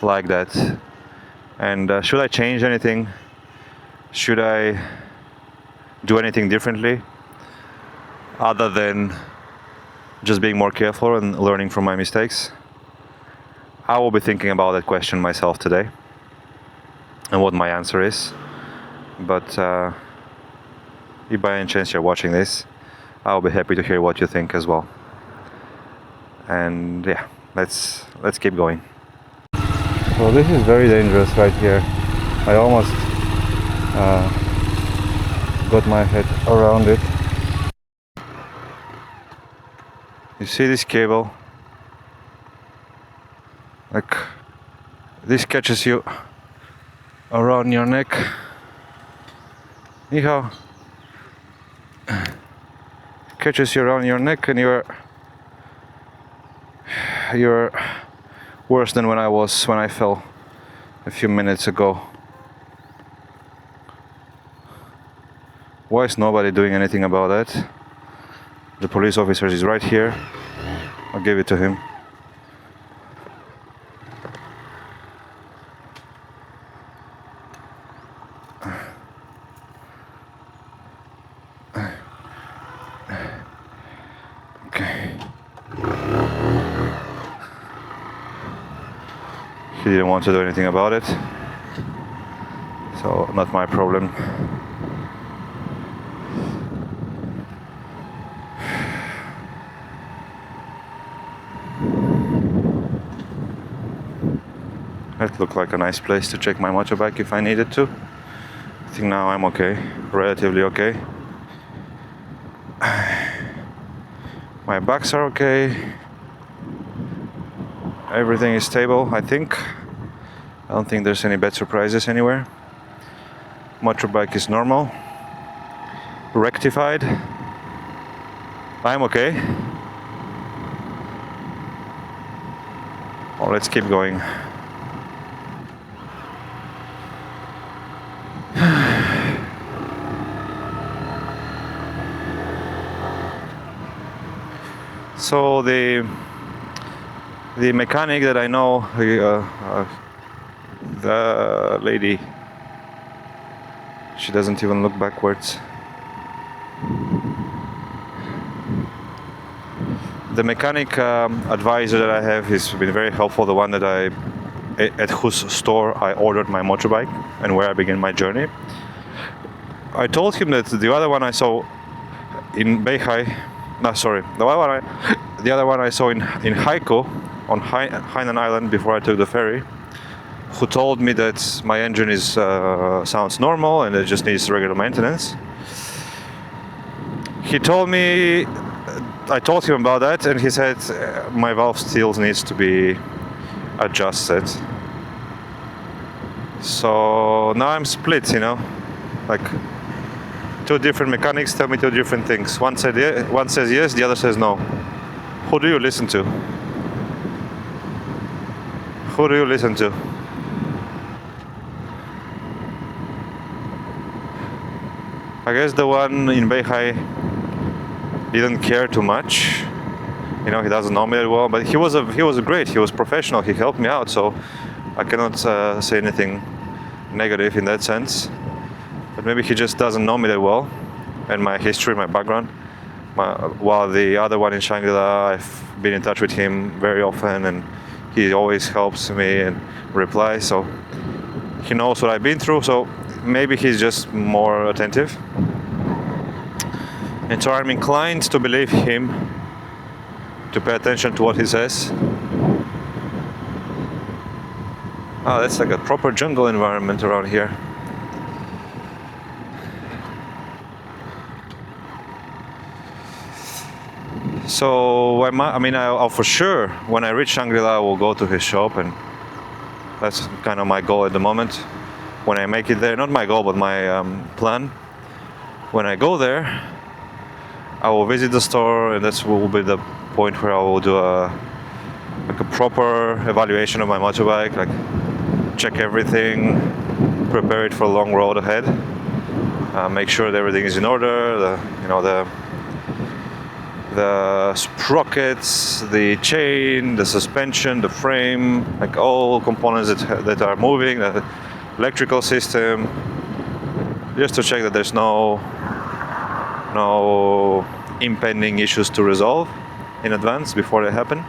Speaker 1: like that? And should I change anything? Should I do anything differently other than just being more careful and learning from my mistakes? I will be thinking about that question myself today and what my answer is. But if by any chance you're watching this, I'll be happy to hear what you think as well. And yeah, let's keep going. So this is very dangerous right here. I almost got my head around it. You see this cable? Like, this catches you around your neck. Anyhow, catches you around your neck, and you're worse than when I fell a few minutes ago. Why is nobody doing anything about that? The police officer is right here. I'll give it to him. Okay. He didn't want to do anything about it, so not my problem. That looked like a nice place to check my motorbike if I needed to. I think now I'm okay, relatively okay. My backs are okay. Everything is stable, I think. I don't think there's any bad surprises anywhere. Motorbike is normal. Rectified. I'm okay. Well, let's keep going. So the mechanic that I know, the lady, she doesn't even look backwards. The mechanic advisor that I have has been very helpful. The one that at whose store I ordered my motorbike and where I began my journey. I told him that the other one I saw in Beihai, the other one I saw in Haikou on Hainan Island before I took the ferry, who told me that my engine is sounds normal and it just needs regular maintenance. I told him about that, and he said my valve still needs to be adjusted. So now I'm split, like two different mechanics tell me two different things. One says yes, the other says no. Who do you listen to? Who do you listen to? I guess the one in Beihai didn't care too much. He doesn't know me that well, but he was great. He was professional. He helped me out, so I cannot say anything negative in that sense. But maybe he just doesn't know me that well, and my history, my background. While the other one in Shangri-La, I've been in touch with him very often, and he always helps me and replies. So he knows what I've been through. So maybe he's just more attentive. And so I'm inclined to believe him, to pay attention to what he says. Oh, that's like a proper jungle environment around here. So I'll for sure, when I reach Shangri-La, I will go to his shop, and that's kind of my goal at the moment. When I make it there, not my goal, but my plan. When I go there, I will visit the store, and that will be the point where I will do a proper evaluation of my motorbike, like check everything, prepare it for a long road ahead, make sure that everything is in order. the sprockets, the chain, the suspension, the frame, like all components that are moving, the electrical system, just to check that there's no impending issues to resolve in advance before they happen.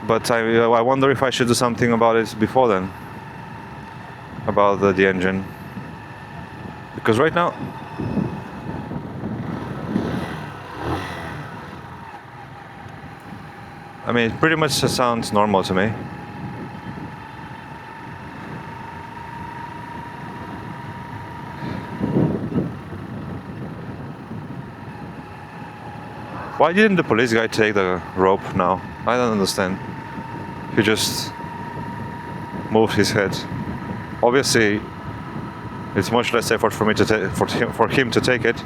Speaker 1: But I wonder if I should do something about it before then, about the engine, because right now I mean it pretty much sounds normal to me. Why didn't the police guy take the rope now? I don't understand. He just moved his head. Obviously, it's much less effort for me to for him to take it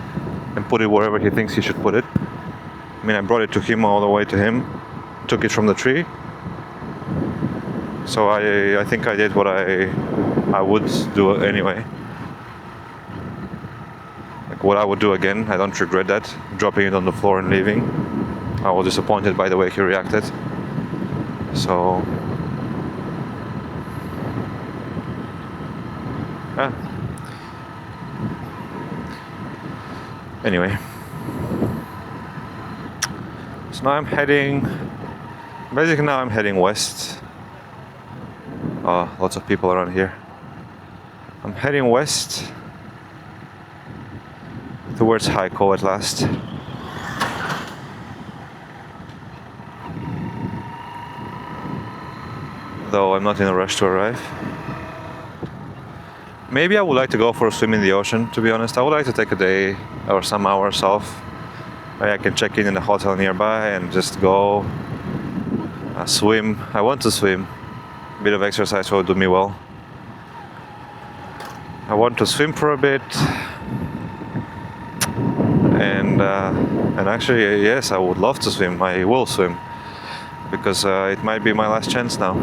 Speaker 1: and put it wherever he thinks he should put it. I mean, I brought it to him, all the way to him, took it from the tree. So I think I did what I would do anyway. Like what I would do again. I don't regret that, dropping it on the floor and leaving. I was disappointed by the way he reacted. So anyway, so now I'm heading west. Lots of people around here. I'm heading west towards Haikou at last. Though I'm not in a rush to arrive. Maybe I would like to go for a swim in the ocean, to be honest. I would like to take a day or some hours off. Maybe I can check in a hotel nearby and just go swim. I want to swim. A bit of exercise will do me well. I want to swim for a bit. And actually, yes, I would love to swim. I will swim. Because it might be my last chance now.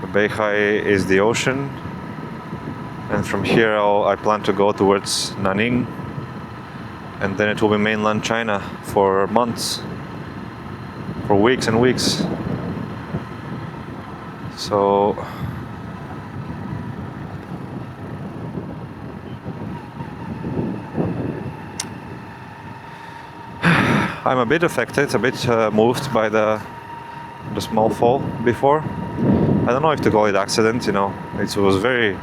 Speaker 1: The Beihai is the ocean. And from here I plan to go towards Nanning, and then it will be mainland China for months, for weeks and weeks. So I'm a bit affected, a bit moved by the small fall before. I don't know if to call it accident, you know. It was very,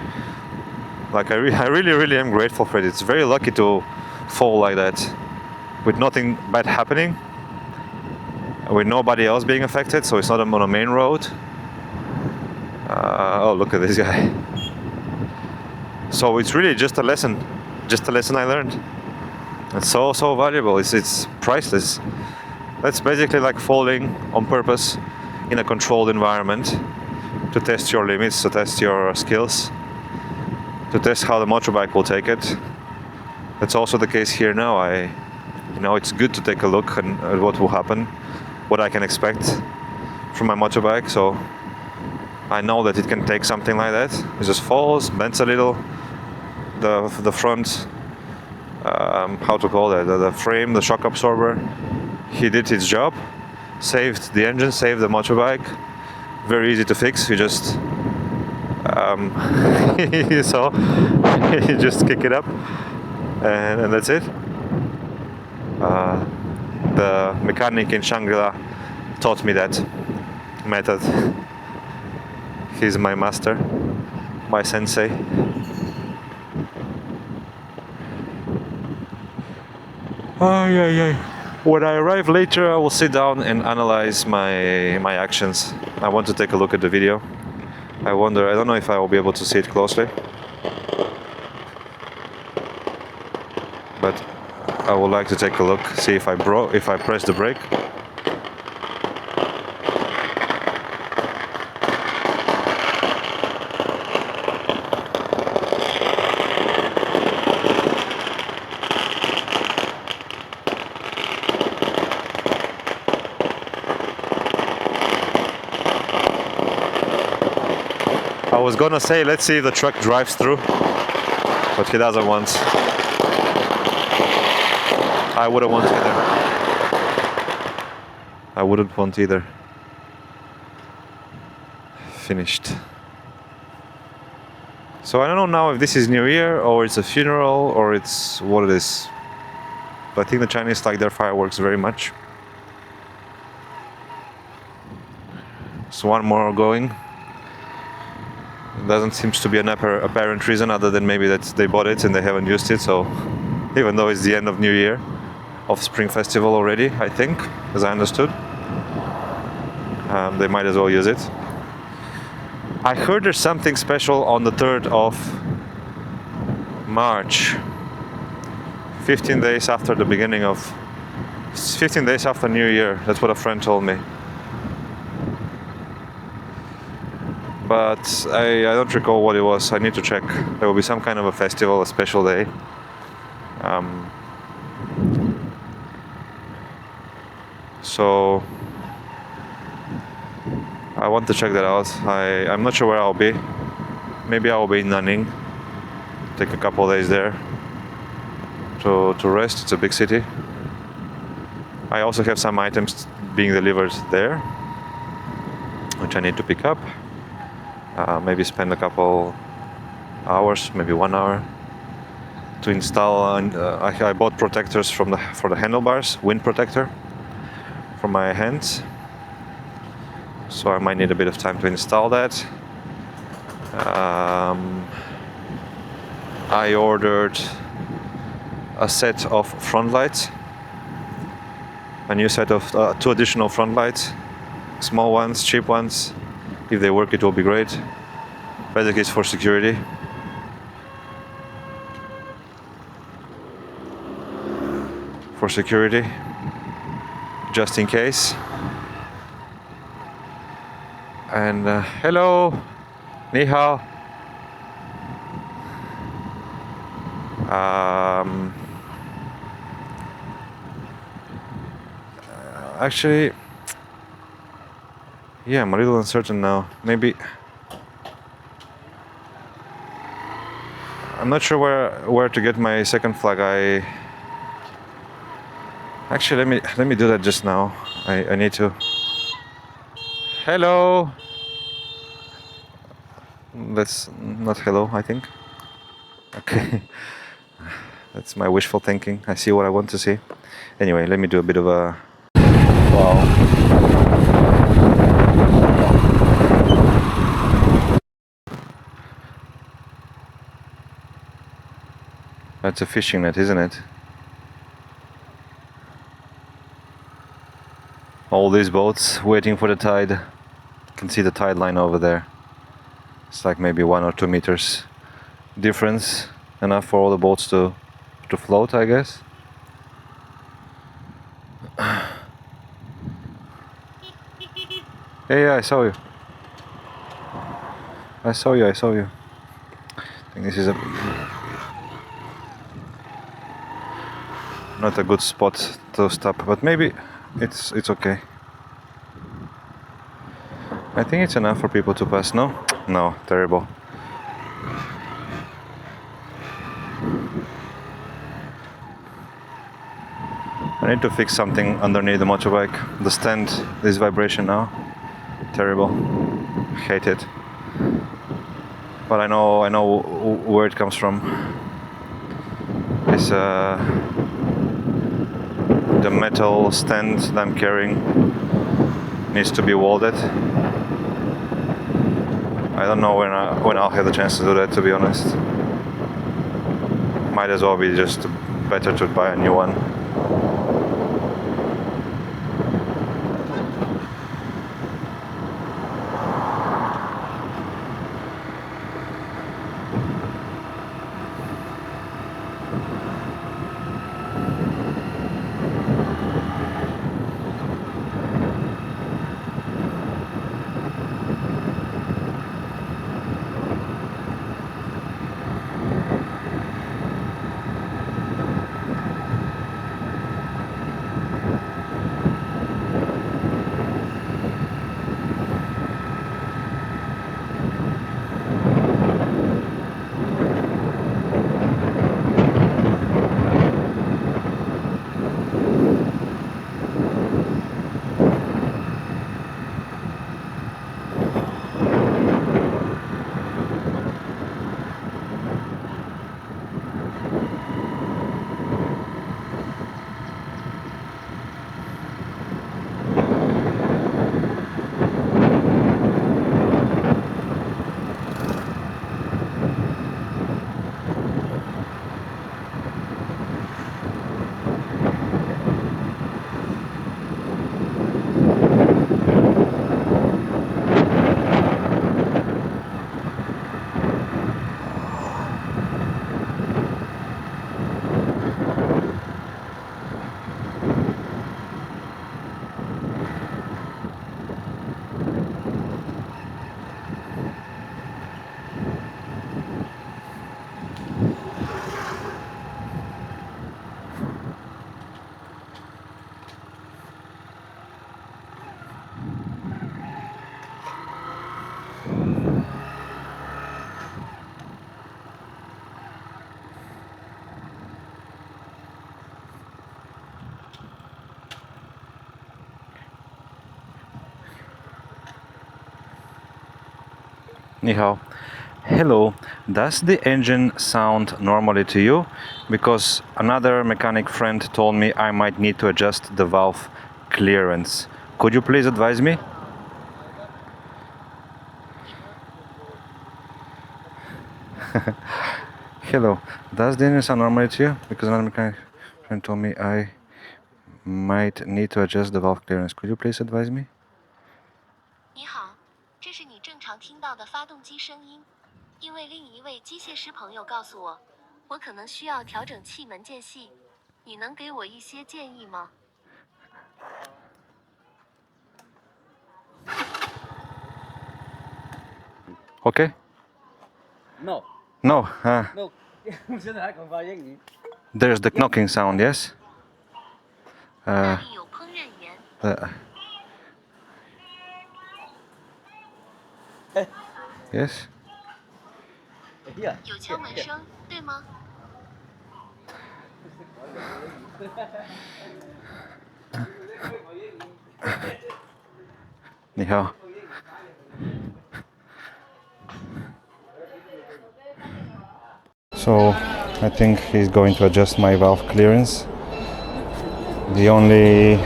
Speaker 1: like I really am grateful for it. It's very lucky to fall like that with nothing bad happening, with nobody else being affected, so it's not on a main road. Oh, look at this guy. So it's really just a lesson I learned. It's so valuable. It's priceless. That's basically like falling on purpose in a controlled environment to test your limits, to test your skills, to test how the motorbike will take it. That's also the case here now. It's good to take a look at what will happen, what I can expect from my motorbike. So I know that it can take something like that. It just falls, bends a little. The front, how to call that? The frame, the shock absorber. He did his job, saved the engine, saved the motorbike. Very easy to fix. You just you saw, you just kick it up, and that's it. The mechanic in Shangri-La taught me that method. He's my master, my sensei. When I arrive later, I will sit down and analyze my actions. I want to take a look at the video. I don't know if I will be able to see it closely, but I would like to take a look, see if I press the brake.
Speaker 3: I was gonna say, let's see if the truck drives through, but he doesn't want. I wouldn't want either. I wouldn't want either. Finished. So I don't know now if this is New Year or it's a funeral or it's what it is. But I think the Chinese like their fireworks very much. So one more going. Doesn't seem to be an apparent reason other than maybe that they bought it and they haven't used it. So even though it's the end of New Year, of Spring Festival already, I think, as I understood, they might as well use it. I heard there's something special on the 3rd of March, 15 days after the beginning of 15 days after New Year. That's what a friend told me. But I don't recall what it was. I need to check. There will be some kind of a festival, a special day. So I want to check that out. I'm not sure where I'll be. Maybe I'll be in Nanning. Take a couple of days there to rest. It's a big city. I also have some items being delivered there, which I need to pick up. Maybe spend a couple hours, maybe 1 hour, to install. I bought protectors for the handlebars, wind protector for my hands. So I might need a bit of time to install that. I ordered a set of front lights, a new set of 2 additional front lights, small ones, cheap ones. If they work, it will be great. Basically, it's for security. For security, just in case. And hello, ni hao. Actually, yeah, I'm a little uncertain now. Maybe I'm not sure where to get my second flag. Actually, let me do that just now. I need to. Hello. That's not hello, I think. Okay. That's my wishful thinking. I see what I want to see. Anyway, let me do a bit of a. Wow. That's a fishing net, isn't it? All these boats waiting for the tide. You can see the tide line over there. It's like maybe 1 or 2 meters difference, enough for all the boats to float, I guess. Yeah, I saw you. I saw you. I think this is not a good spot to stop, but maybe it's okay. I think it's enough for people to pass. No, terrible. I need to fix something underneath the motorbike. The stand, this vibration now, terrible. Hate it. But I know where it comes from. It's the metal stand that I'm carrying needs to be welded. I don't know when I'll have the chance to do that, to be honest. Might as well be just better to buy a new one.
Speaker 1: Ni hao. Hello, does the engine sound normally to you? Because another mechanic friend told me I might need to adjust the valve clearance. Could you please advise me? Hello, does the engine sound normally to you? Because another mechanic friend told me I might need to adjust the valve clearance. Could you please advise me?
Speaker 5: 你好，这是你正常听到的发动机声音。因为另一位机械师朋友告诉我，我可能需要调整气门间隙。你能给我一些建议吗？
Speaker 1: Okay?
Speaker 2: No.
Speaker 1: No.
Speaker 2: No. 现在还恐怕英语。
Speaker 1: There's the knocking sound, yes?
Speaker 5: 那里有烹饪员。
Speaker 1: Yes?
Speaker 5: 有敲门声，对吗？
Speaker 1: Ni hao. So I think he's going to adjust my valve clearance. The only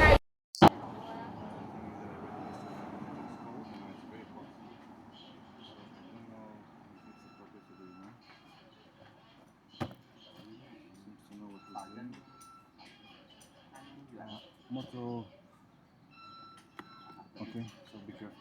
Speaker 3: Moto. Okay, so be careful.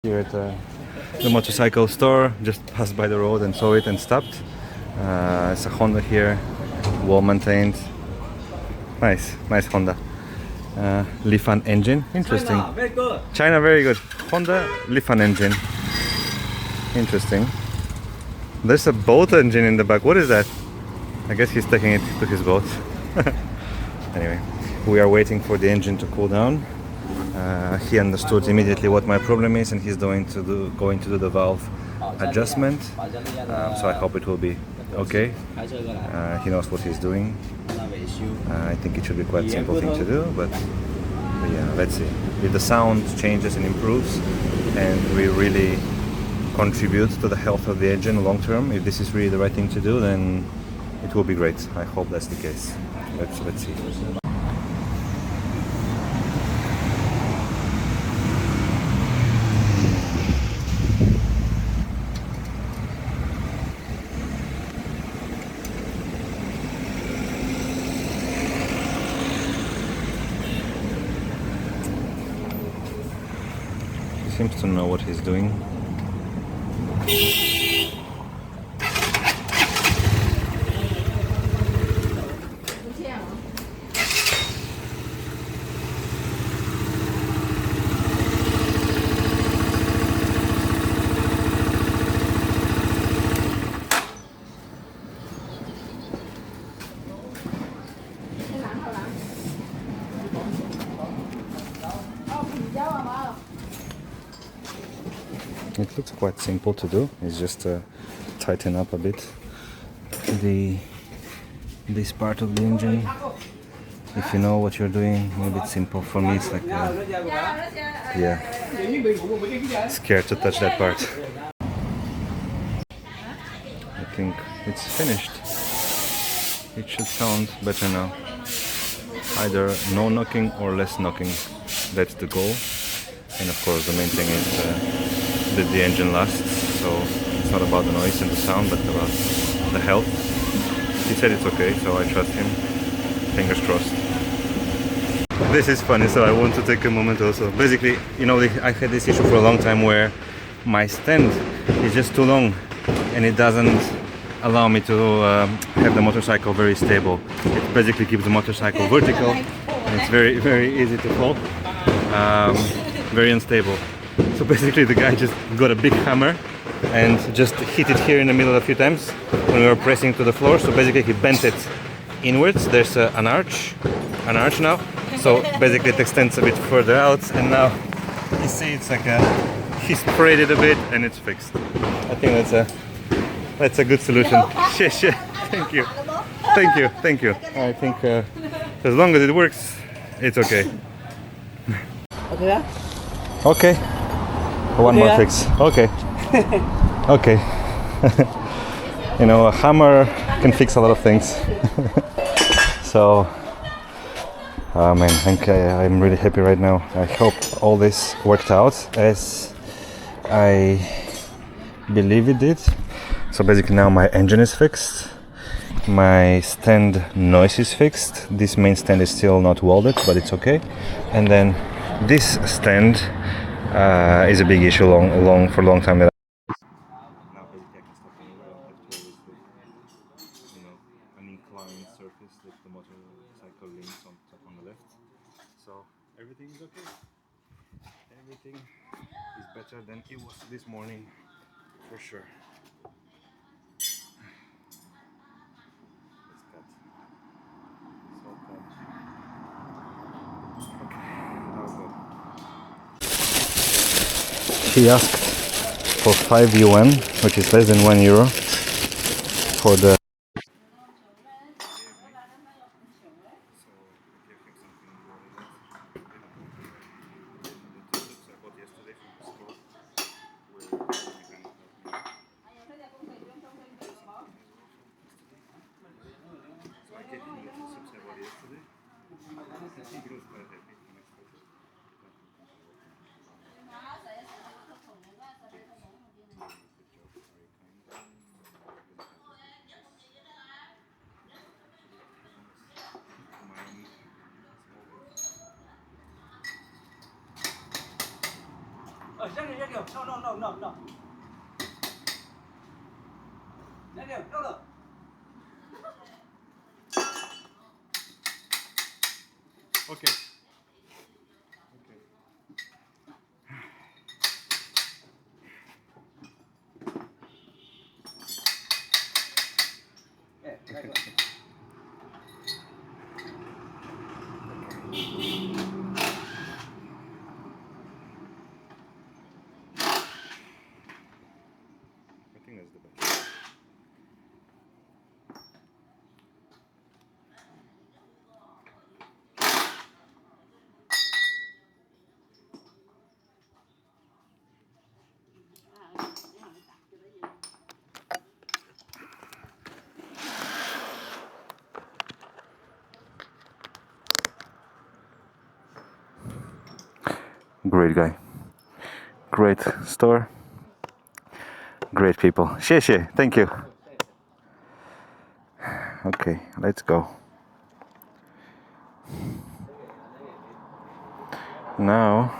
Speaker 1: here at the motorcycle store, just passed by the road and saw it and stopped. It's a Honda here, well maintained. Nice Honda. Lifan engine, interesting.
Speaker 2: China, very good.
Speaker 1: China, very good. Honda Lifan engine, interesting. There's a boat engine in the back. What is that? I guess he's taking it to his boat. Anyway, we are waiting for the engine to cool down. He understood immediately what my problem is, and he's going to do the valve adjustment. So I hope it will be okay. He knows what he's doing. I think it should be quite a simple thing to do, but yeah, let's see. If the sound changes and improves, and we really contribute to the health of the engine long term, if this is really the right thing to do, then it will be great. I hope that's the case. Let's see. He seems to know what he's doing. It looks quite simple to do. It's just tighten up a bit this part of the engine. If you know what you're doing, maybe it's simple. For me, it's like yeah, scared to touch that part. I think it's finished. It should sound better now. Either no knocking or less knocking. That's the goal. And of course, the main thing is that the engine lasts. So it's not about the noise and the sound, but about the health. He said it's okay, so I trust him. Fingers crossed. This is funny, so I want to take a moment also. Basically, you know, I had this issue for a long time where my stand is just too long and it doesn't allow me to have the motorcycle very stable. It basically keeps the motorcycle vertical, and it's very easy to fall, very unstable. So basically the guy just got a big hammer and just hit it here in the middle a few times when we were pressing to the floor. So basically he bent it inwards. There's an arch now, so basically it extends a bit further out, and now you see it's like he sprayed it a bit and it's fixed. I think that's a good solution. Thank you. I think as long as it works, it's okay.
Speaker 2: Okay.
Speaker 1: Okay. One more fix. Okay. Okay. You know, a hammer can fix a lot of things. So, man, I'm really happy right now. I hope all this worked out as I believe it did. So basically now my engine is fixed. My stand noise is fixed. This main stand is still not welded, but it's okay. And then this stand is a big issue for a long time. Now basically I can stop anywhere. I don't have to always look, an inclined surface that the motorcycle leans on the left. So everything is okay. Everything is better than it was this morning, for sure. He asked for 5 yuan, which is less than €1, for the.
Speaker 2: No. No.
Speaker 1: Okay. I think that's the best. Great guy. Great store. Great people. Thank you. Okay, let's go. Now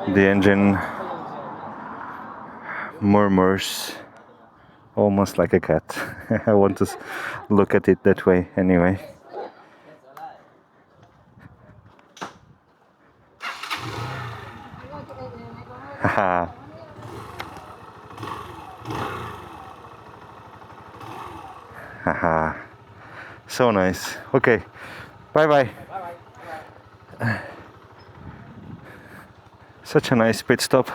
Speaker 1: the engine murmurs almost like a cat. I want to look at it that way anyway. Haha. Haha. So nice. Okay. Bye. Such a nice pit stop.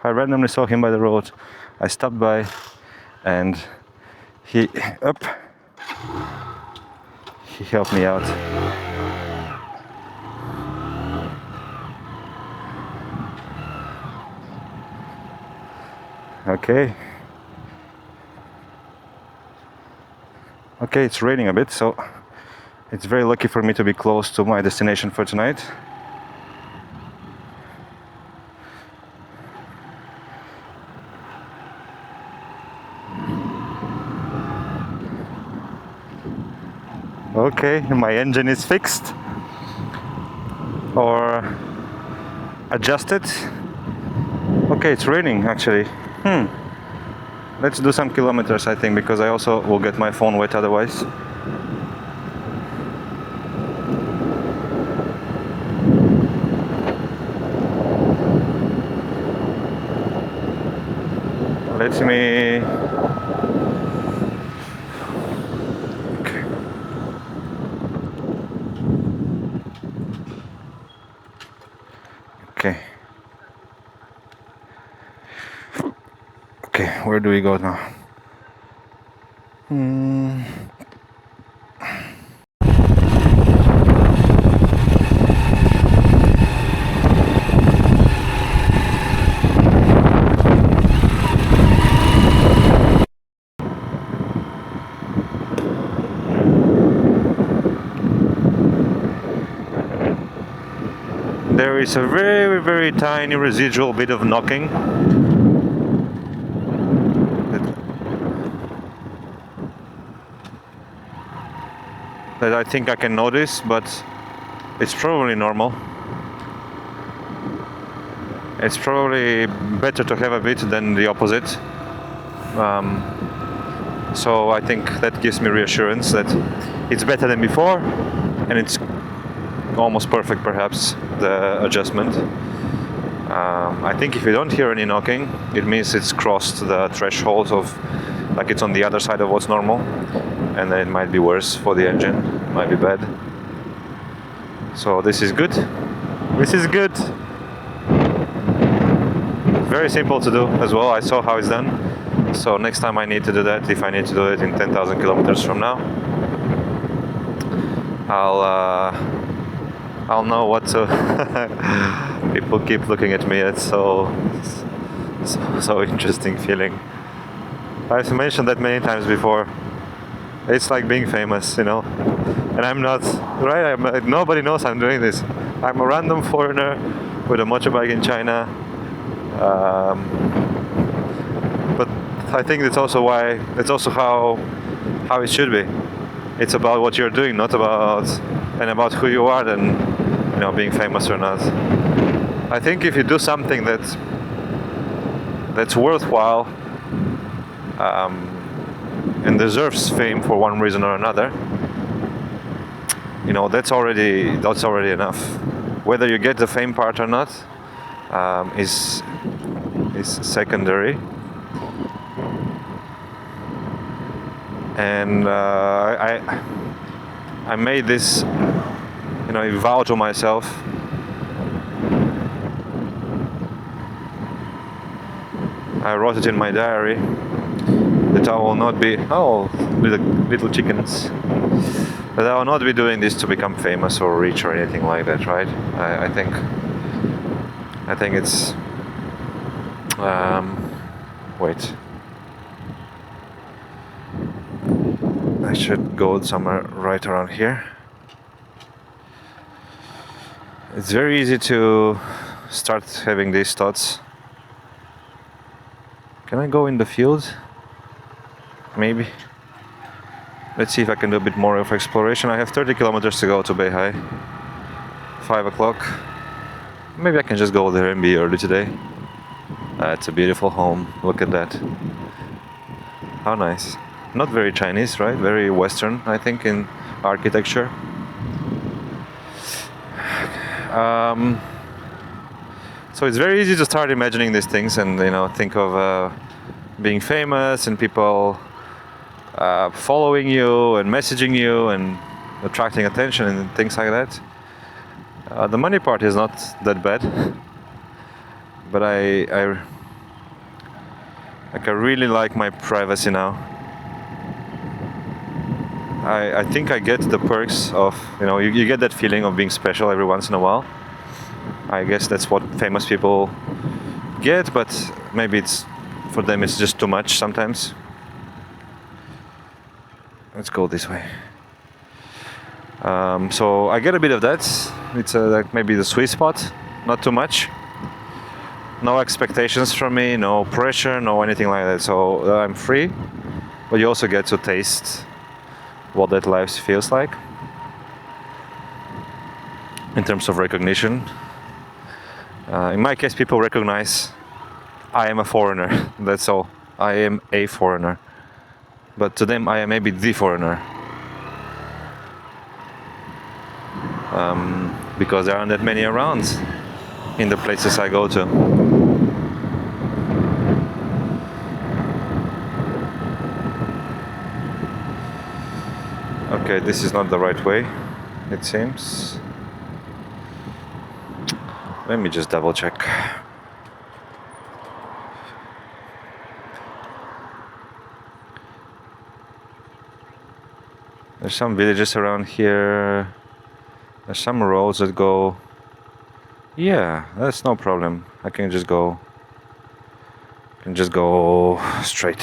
Speaker 1: I randomly saw him by the road. I stopped by and he helped me out. Okay, it's raining a bit, so it's very lucky for me to be close to my destination for tonight. Okay, my engine is fixed or adjusted.
Speaker 3: Okay, it's raining actually. Let's do some kilometers, I think, because I also will get my phone wet otherwise. Let me... Okay. Okay. Okay, where do we go now? There is a very, very tiny residual bit of knocking. That I think I can notice, but it's probably normal. It's probably better to have a bit than the opposite. So I think that gives me reassurance that it's better than before, and it's almost perfect, perhaps, the adjustment. I think if you don't hear any knocking, it means it's crossed the threshold of, like, it's on the other side of what's normal, and then it might be worse for the engine, might be bad. So this is good. This is good. Very simple to do as well. I saw how it's done. So next time I need to do that, if I need to do it in 10,000 kilometers from now, I'll know what to. People keep looking at me. It's so interesting feeling. I've mentioned that many times before. It's like being famous, you know, and I'm not, right? Nobody knows I'm doing this. I'm a random foreigner with a motorbike in China. But I think that's also why, it's also how it should be. It's about what you're doing, not about who you are, than, you know, being famous or not. I think if you do something that's worthwhile and deserves fame for one reason or another, you know, that's already enough. Whether you get the fame part or not is secondary. And I made this, you know, a vow to myself. I wrote it in my diary that I will not be, little chickens, that I will not be doing this to become famous or rich or anything like that, right? I think it's wait, I should go somewhere right around here. It's very easy to start having these thoughts. Can I go in the field? Maybe. Let's see if I can do a bit more of exploration. I have 30 kilometers to go to Beihai. 5 o'clock. Maybe I can just go there and be early today. It's a beautiful home. Look at that. How nice. Not very Chinese, right? Very Western, I think, in architecture. So it's very easy to start imagining these things and, you know, think of being famous and people following you and messaging you and attracting attention and things like that. The money part is not that bad, but I really like my privacy now. I think I get the perks of, you know, you get that feeling of being special every once in a while. I guess that's what famous people get, but maybe for them it's just too much sometimes. Let's go this way. So I get a bit of that. It's like maybe the sweet spot, not too much. No expectations from me, no pressure, no anything like that. So I'm free, but you also get to taste what that life feels like in terms of recognition. In my case, people recognize I am a foreigner. That's all. I am a foreigner. But to them, I am maybe the foreigner. Because there aren't that many around in the places I go to. Okay, this is not the right way, it seems. Let me just double check. There's some villages around here. There's some roads that go... Yeah, that's no problem. I can just go straight.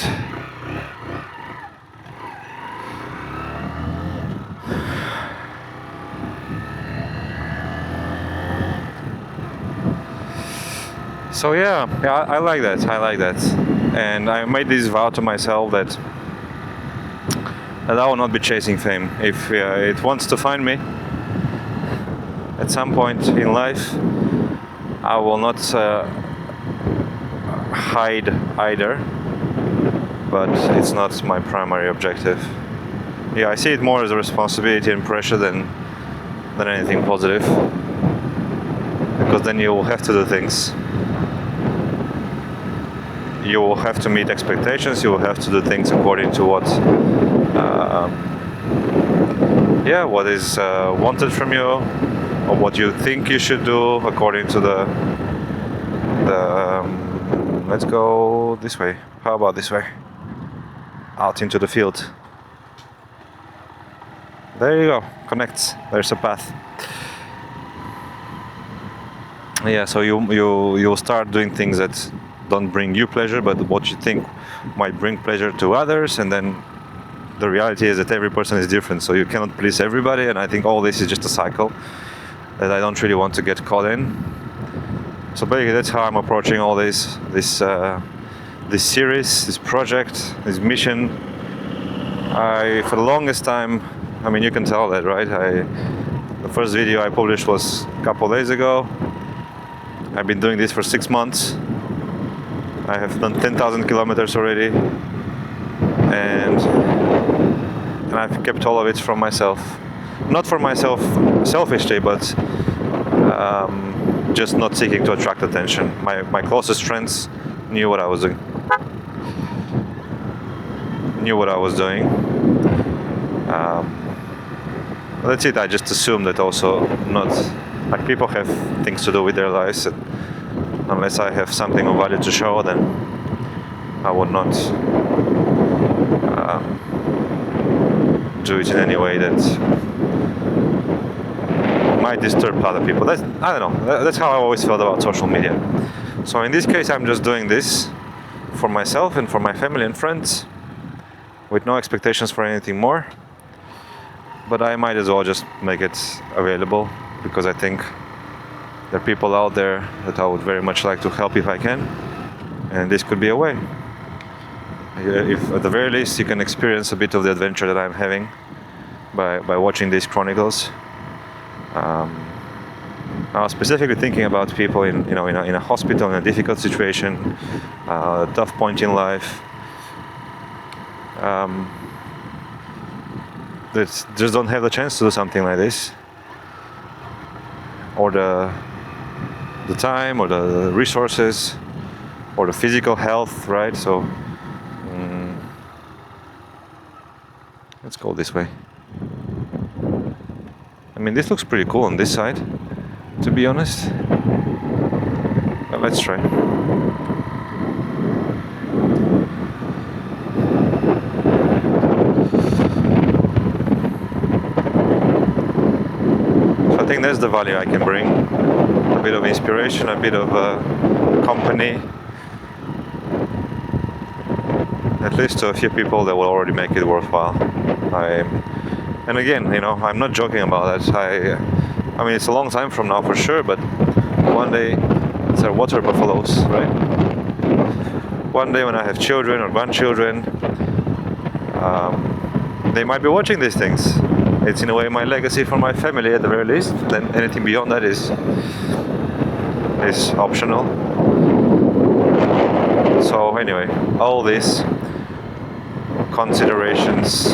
Speaker 3: So yeah, I like that. And I made this vow to myself that I will not be chasing fame. If it wants to find me at some point in life, I will not hide either, but it's not my primary objective. Yeah, I see it more as a responsibility and pressure than anything positive, because then you will have to do things. You will have to meet expectations, you will have to do things according to what is wanted from you, or what you think you should do according to the let's go this way. How about this way? Out into the field. There you go, connects. There's a path. Yeah, so you'll start doing things that don't bring you pleasure, but what you think might bring pleasure to others, and then the reality is that every person is different, so you cannot please everybody, and I think all this is just a cycle that I don't really want to get caught in. So basically that's how I'm approaching all this series, this project, this mission. For the longest time, I mean, you can tell that, right? The first video I published was a couple of days ago. I've been doing this for 6 months. I have done 10,000 kilometers already, and I've kept all of it from myself. Not for myself selfishly, but just not seeking to attract attention. My closest friends knew what I was doing. That's it. I just assume that also not like people have things to do with their lives. And unless I have something of value to show, then I would not do it in any way that might disturb other people. I don't know. That's how I always felt about social media. So in this case, I'm just doing this for myself and for my family and friends, with no expectations for anything more. But I might as well just make it available, because I think there are people out there that I would very much like to help if I can, and this could be a way. If at the very least you can experience a bit of the adventure that I'm having by watching these chronicles. I was specifically thinking about people in a hospital, in a difficult situation, a tough point in life, that just don't have the chance to do something like this, or the time, or the resources, or the physical health, right? So let's go this way. I mean, this looks pretty cool on this side, to be honest. But let's try. So I think that's the value I can bring. A bit of inspiration, a bit of company. At least to a few people that will already make it worthwhile. And again, I'm not joking about that. I mean, it's a long time from now for sure, but one day, it's our water buffaloes, right? One day when I have children or grandchildren, they might be watching these things. It's in a way my legacy for my family at the very least. Then anything beyond that is optional.
Speaker 1: So anyway, all these considerations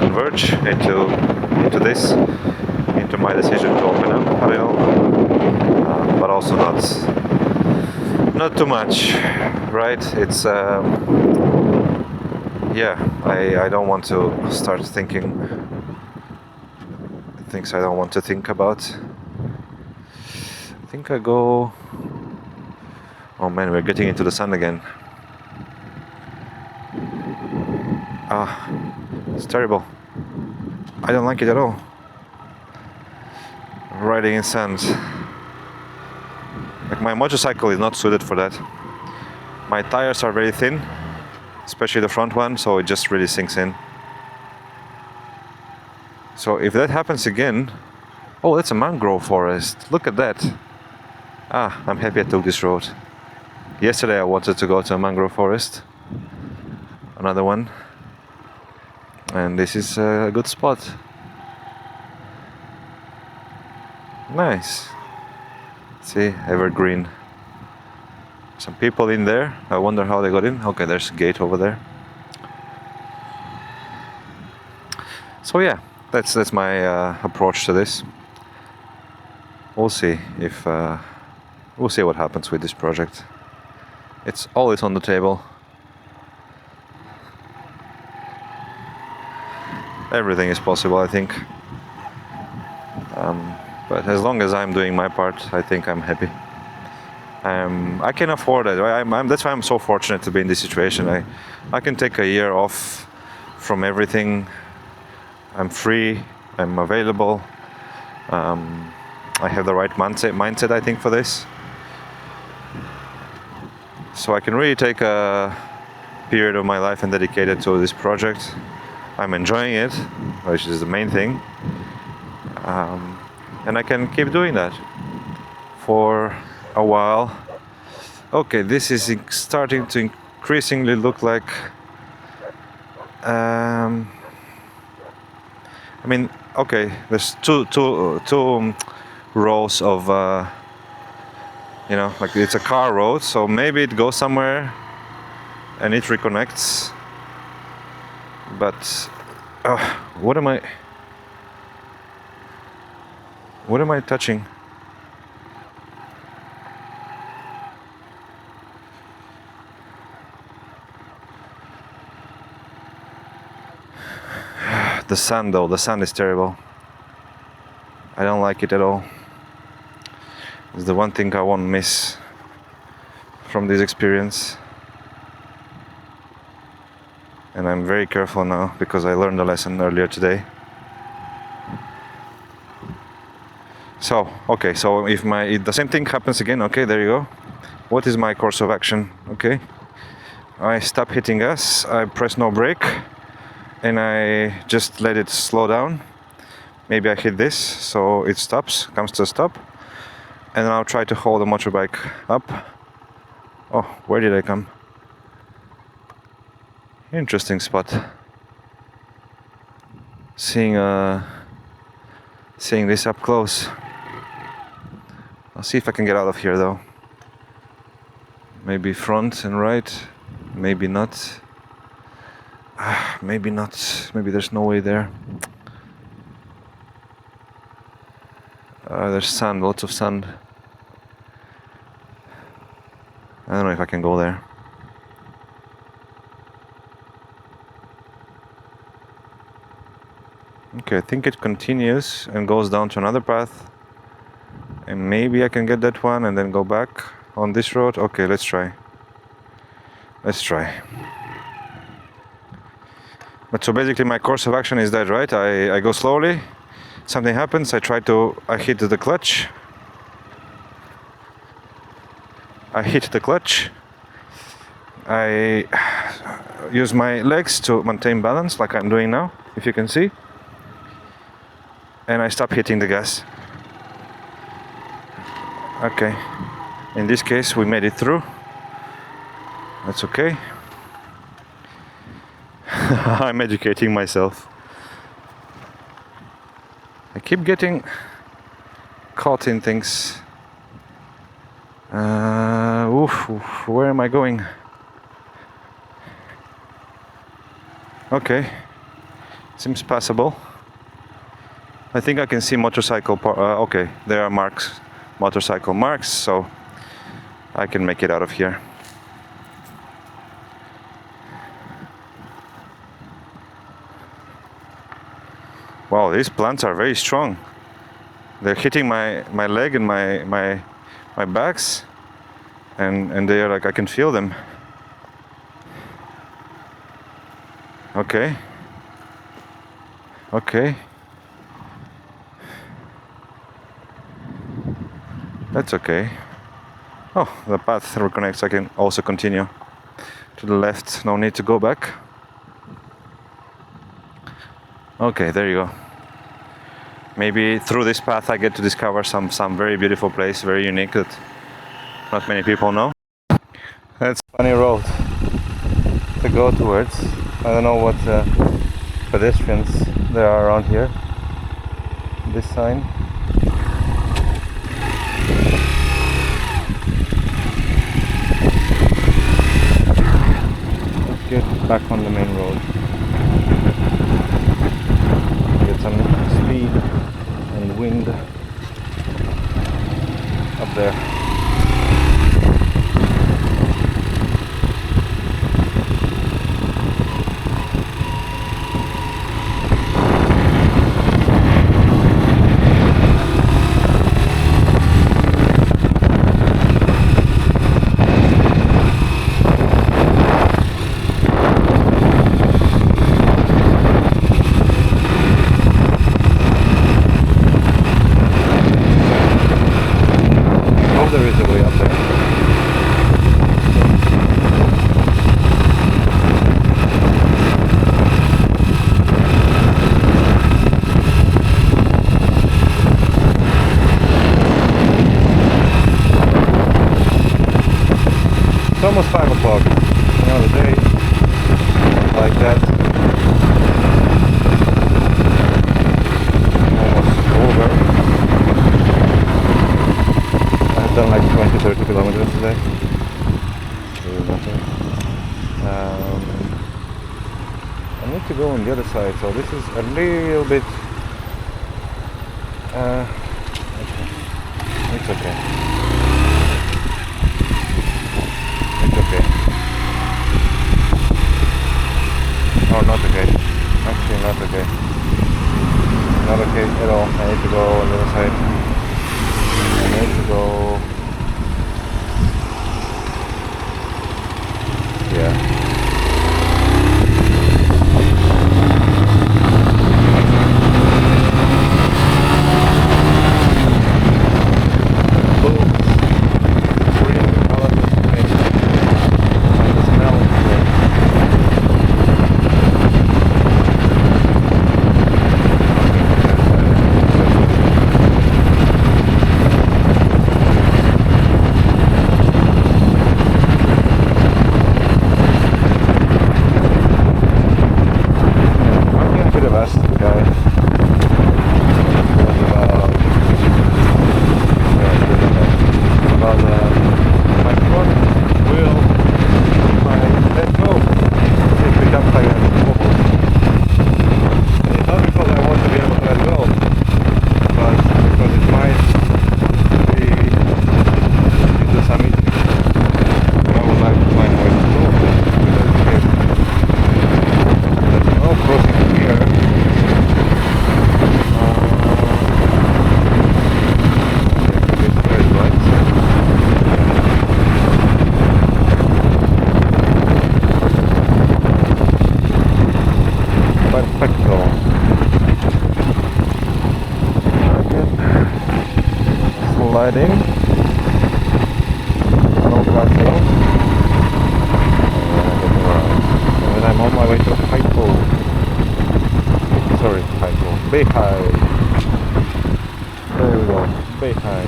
Speaker 1: converge into this, into my decision to open up a little, but also not too much, right? It's yeah, I don't want to start thinking things I don't want to think about. I think I go. Oh man, we're getting into the sun again. Ah, it's terrible. I don't like it at all. Riding in sand. Like, my motorcycle is not suited for that. My tires are very thin, especially the front one, so it just really sinks in. So if that happens again... Oh, that's a mangrove forest. Look at that. Ah, I'm happy I took this road. Yesterday I wanted to go to a mangrove forest. Another one. And this is a good spot. Nice. See, evergreen. Some people in there. I wonder how they got in. Okay, there's a gate over there. So yeah, that's my approach to this. We'll see if we'll see what happens with this project. It's always on the table. Everything is possible, I think. But as long as I'm doing my part, I think I'm happy. I can afford it. That's why I'm so fortunate to be in this situation. I can take a year off from everything. I'm free. I'm available. I have the right mindset, I think, for this. So I can really take a period of my life and dedicate it to this project. I'm enjoying it, which is the main thing. And I can keep doing that for a while. Okay, this is starting to increasingly look like... I mean, okay, there's two rows of, you know, like it's a car road, so maybe it goes somewhere and it reconnects. But what am I touching? The sand, though, the sand is terrible. I don't like it at all. It's the one thing I won't miss from this experience. And I'm very careful now because I learned a lesson earlier today. So, okay, so if the same thing happens again, okay, there you go. What is my course of action? Okay, I stop hitting gas, I press no brake, and I just let it slow down. Maybe I hit this, so it stops, comes to a stop, and then I'll try to hold the motorbike up. Oh, where did I come? Interesting spot. Seeing this up close. I'll see if I can get out of here though. Maybe front and right, maybe not. Maybe not. Maybe there's no way there. There's sand, lots of sand. I don't know if I can go there. Okay, I think it continues and goes down to another path. And maybe I can get that one and then go back on this road. Okay, let's try. Let's try. But so basically my course of action is that, right? I go slowly, something happens, I hit the clutch. I use my legs to maintain balance like I'm doing now, if you can see. And I stop hitting the gas. Okay. In this case, we made it through. That's okay. I'm educating myself. I keep getting caught in things. Where am I going? Okay, seems passable. I think I can see motorcycle. Okay, there are marks, motorcycle marks, so I can make it out of here. Wow, these plants are very strong. They're hitting my leg and my backs, and they are like, I can feel them. Okay. Okay. That's okay. Oh, the path reconnects. I can also continue to the left. No need to go back. Okay, there you go. Maybe through this path I get to discover some very beautiful place, very unique that not many people know. That's a funny road to go towards. I don't know what pedestrians there are around here. This sign. Let's get back on the main road. Get some speed and wind up there. There is a way up there. It's almost 5 o'clock. Another day like that. Almost over. I've done like 20-30 kilometers today. I need to go on the other side, so this is a little bit okay. It's okay. It's okay. Oh, not okay. Actually not okay. Not okay at all. I need to go on the other side. I need to go. Yeah. Sliding. No plateau. And then I'm on my way to Haikou. Sorry, Haikou. Beihai. There we go. Beihai.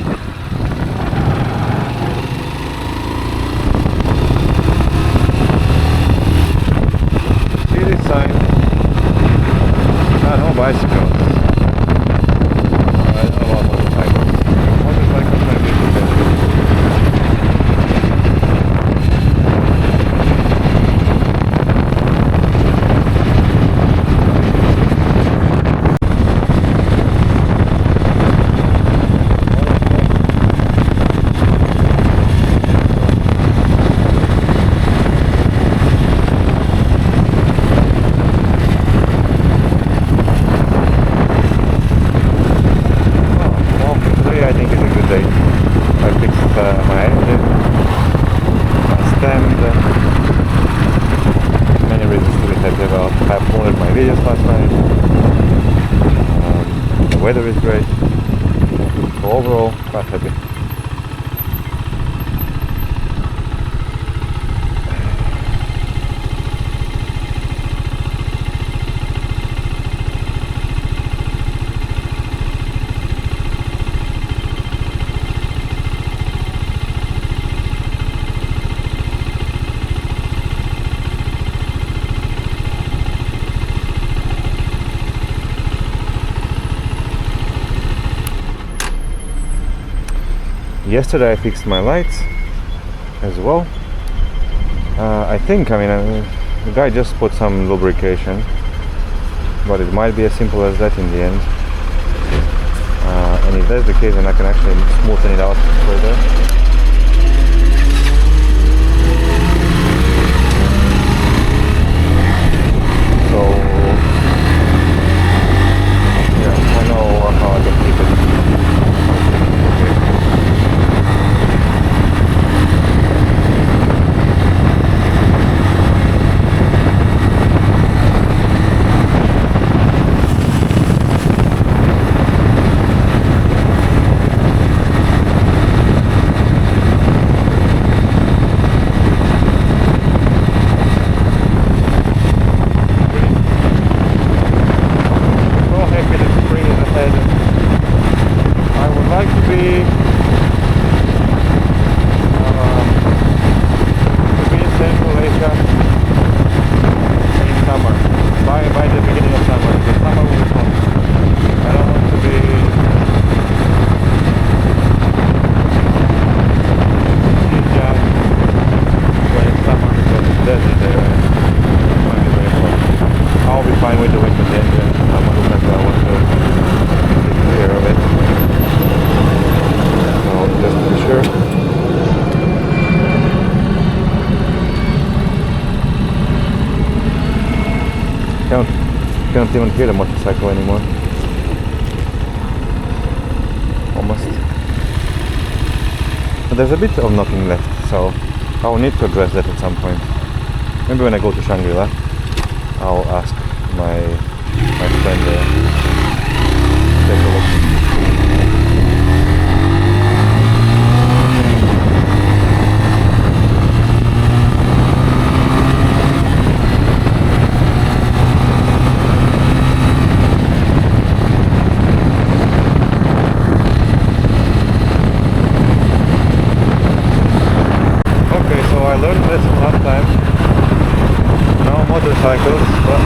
Speaker 1: See this sign? Ah, no bicycles. I don't know about motorcycles. Motorcycles maybe. weather is great. So overall, quite happy. Yesterday I fixed my lights as well. I think, the guy just put some lubrication, but it might be as simple as that in the end. And if that's the case, then I can actually smoothen it out further. So, yeah, I know how I can keep it. Can't even hear the motorcycle anymore. Almost. But there's a bit of knocking left, so I'll need to address that at some point. Maybe when I go to Shangri-La, I'll ask my friend there to take a look. Motorcycles, but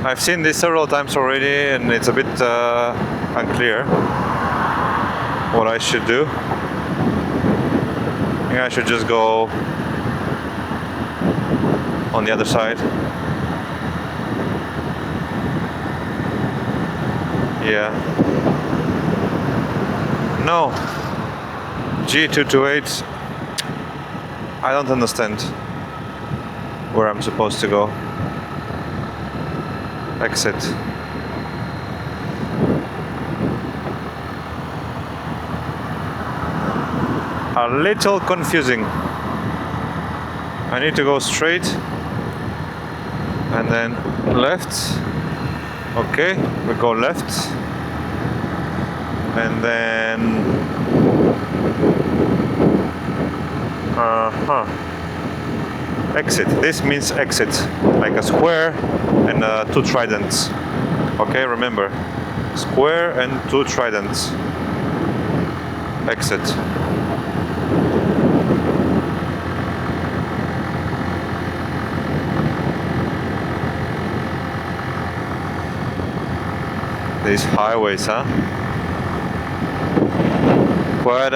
Speaker 1: I've seen this several times already, and it's a bit unclear what I should do. I think I should just go on the other side. Yeah. No. G228. I don't understand where I'm supposed to go. Exit. A little confusing. I need to go straight and then left. Okay, we go left and then exit. This means exit, like a square and two tridents. Okay, remember, square and two tridents. Exit. These highways, huh? Quite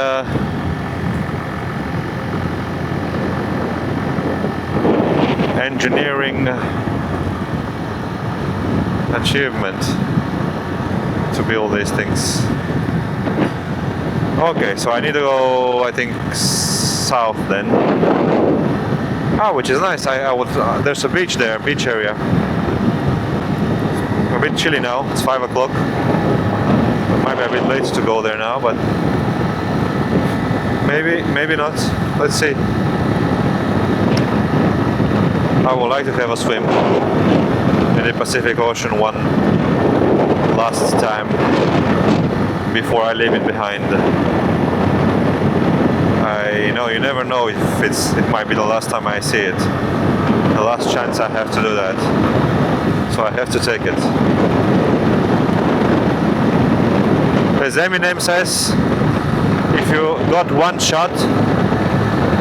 Speaker 1: engineering achievement to build these things. Okay, so I need to go, I think, south then. Ah, which is nice. I would. There's a beach there, beach area. A bit chilly now. It's 5 o'clock. Might be a bit late to go there now, but maybe not. Let's see. I would like to have a swim. in the Pacific Ocean one last time before I leave it behind. I know you never know if it might be the last time I see it. The last chance I have to do that. So I have to take it. As Eminem says, if you got one shot,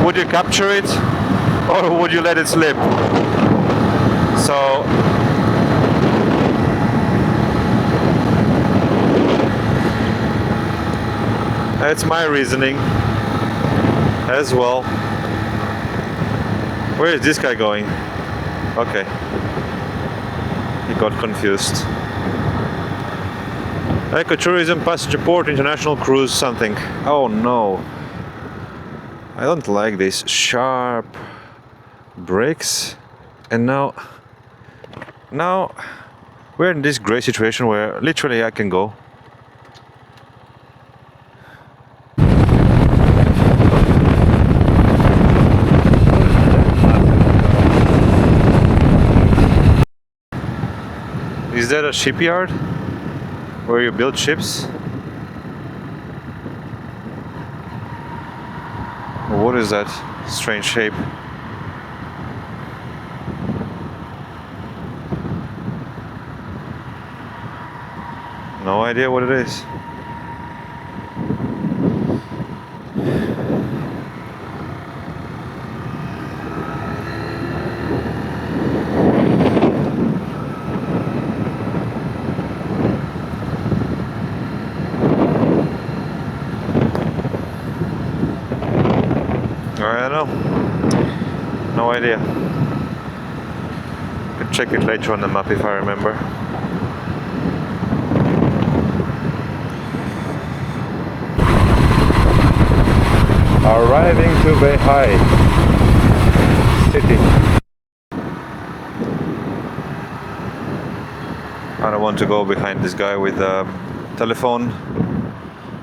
Speaker 1: would you capture it or would you let it slip? So that's my reasoning as well. Where is this guy going? Okay. He got confused. Ecotourism, passenger port, international cruise, something. Oh no. I don't like these sharp brakes. And now we're in this great situation where literally I can go. Is that a shipyard where you build ships? What is that strange shape? No idea what it is. I don't know. No idea. I can check it later on the map if I remember. Arriving to Beihai city. I don't want to go behind this guy with a telephone.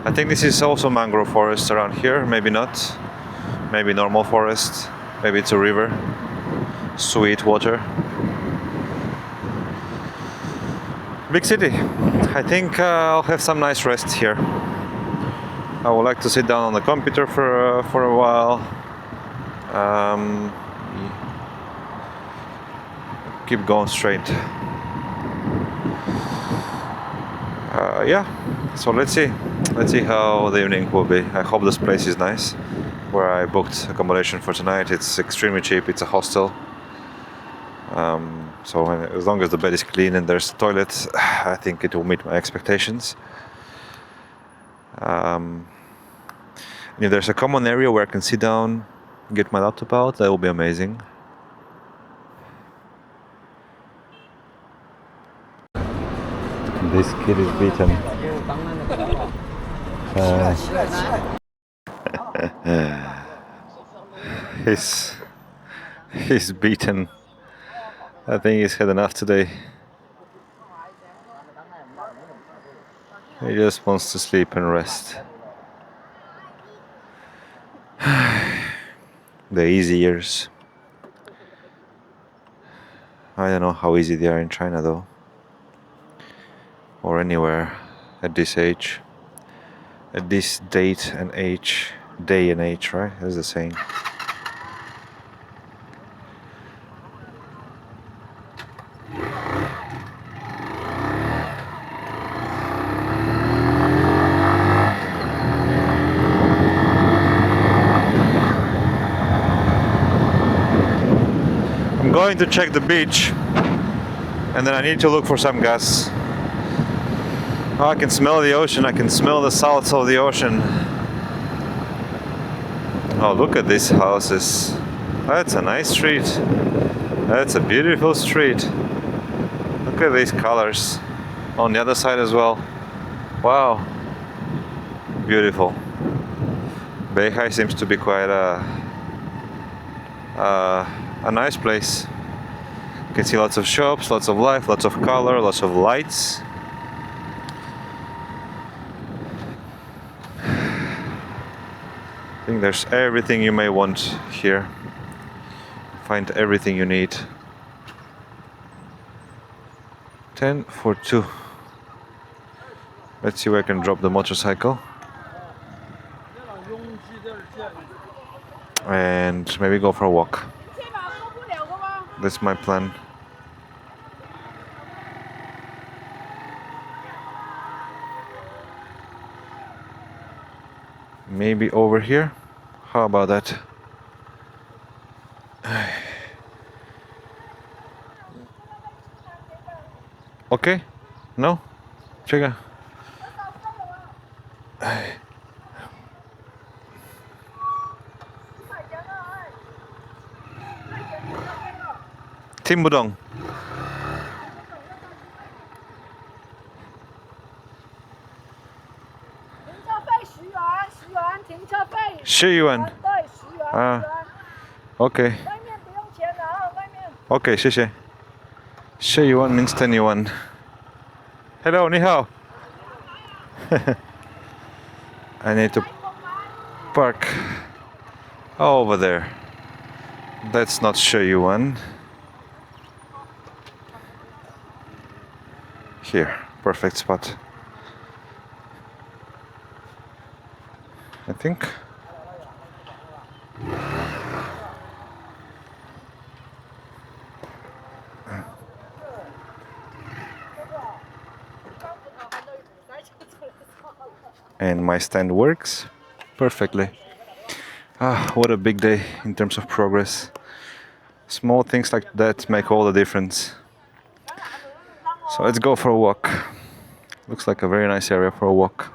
Speaker 1: I think this is also mangrove forest around here, maybe not. Maybe normal forest, maybe it's a river, sweet water. Big city. I think I'll have some nice rest here. I would like to sit down on the computer for a while. Keep going straight. Yeah. So let's see how the evening will be. I hope this place is nice. Where I booked accommodation for tonight, it's extremely cheap. It's a hostel. So as long as the bed is clean and there's a toilet, I think it will meet my expectations. And if there's a common area where I can sit down, get my laptop out, that will be amazing. This kid is beaten. He's beaten. I think he's had enough today. He just wants to sleep and rest. The easy years. I don't know how easy they are in China though. Or anywhere at this age. At this date and age. Day and age, right? That's the saying. I'm going to check the beach and then I need to look for some gas. Oh, I can smell the ocean, I can smell the salts of the ocean. Oh, look at these houses. That's a nice street. That's a beautiful street. Look at these colors. On the other side as well. Wow. Beautiful. Beihai seems to be quite a nice place. You can see lots of shops, lots of life, lots of color, lots of lights. I think there's everything you may want here. Find everything you need. 10 for 2. Let's see where I can drop the motorcycle. And maybe go for a walk. That's my plan. Maybe over here? How about that? Okay? No? Chega. Tim Budong. 10元。
Speaker 2: 对，10元。
Speaker 1: 啊。Okay.
Speaker 2: 外面不用钱的啊，外面。
Speaker 1: Okay, 谢谢。10 yuan means 10 yuan. Hello, ni hao. I need to park over there. That's not 10 yuan. Here, perfect spot. I think. And my stand works perfectly. Ah, what a big day in terms of progress. Small things like that make all the difference. So let's go for a walk. Looks like a very nice area for a walk.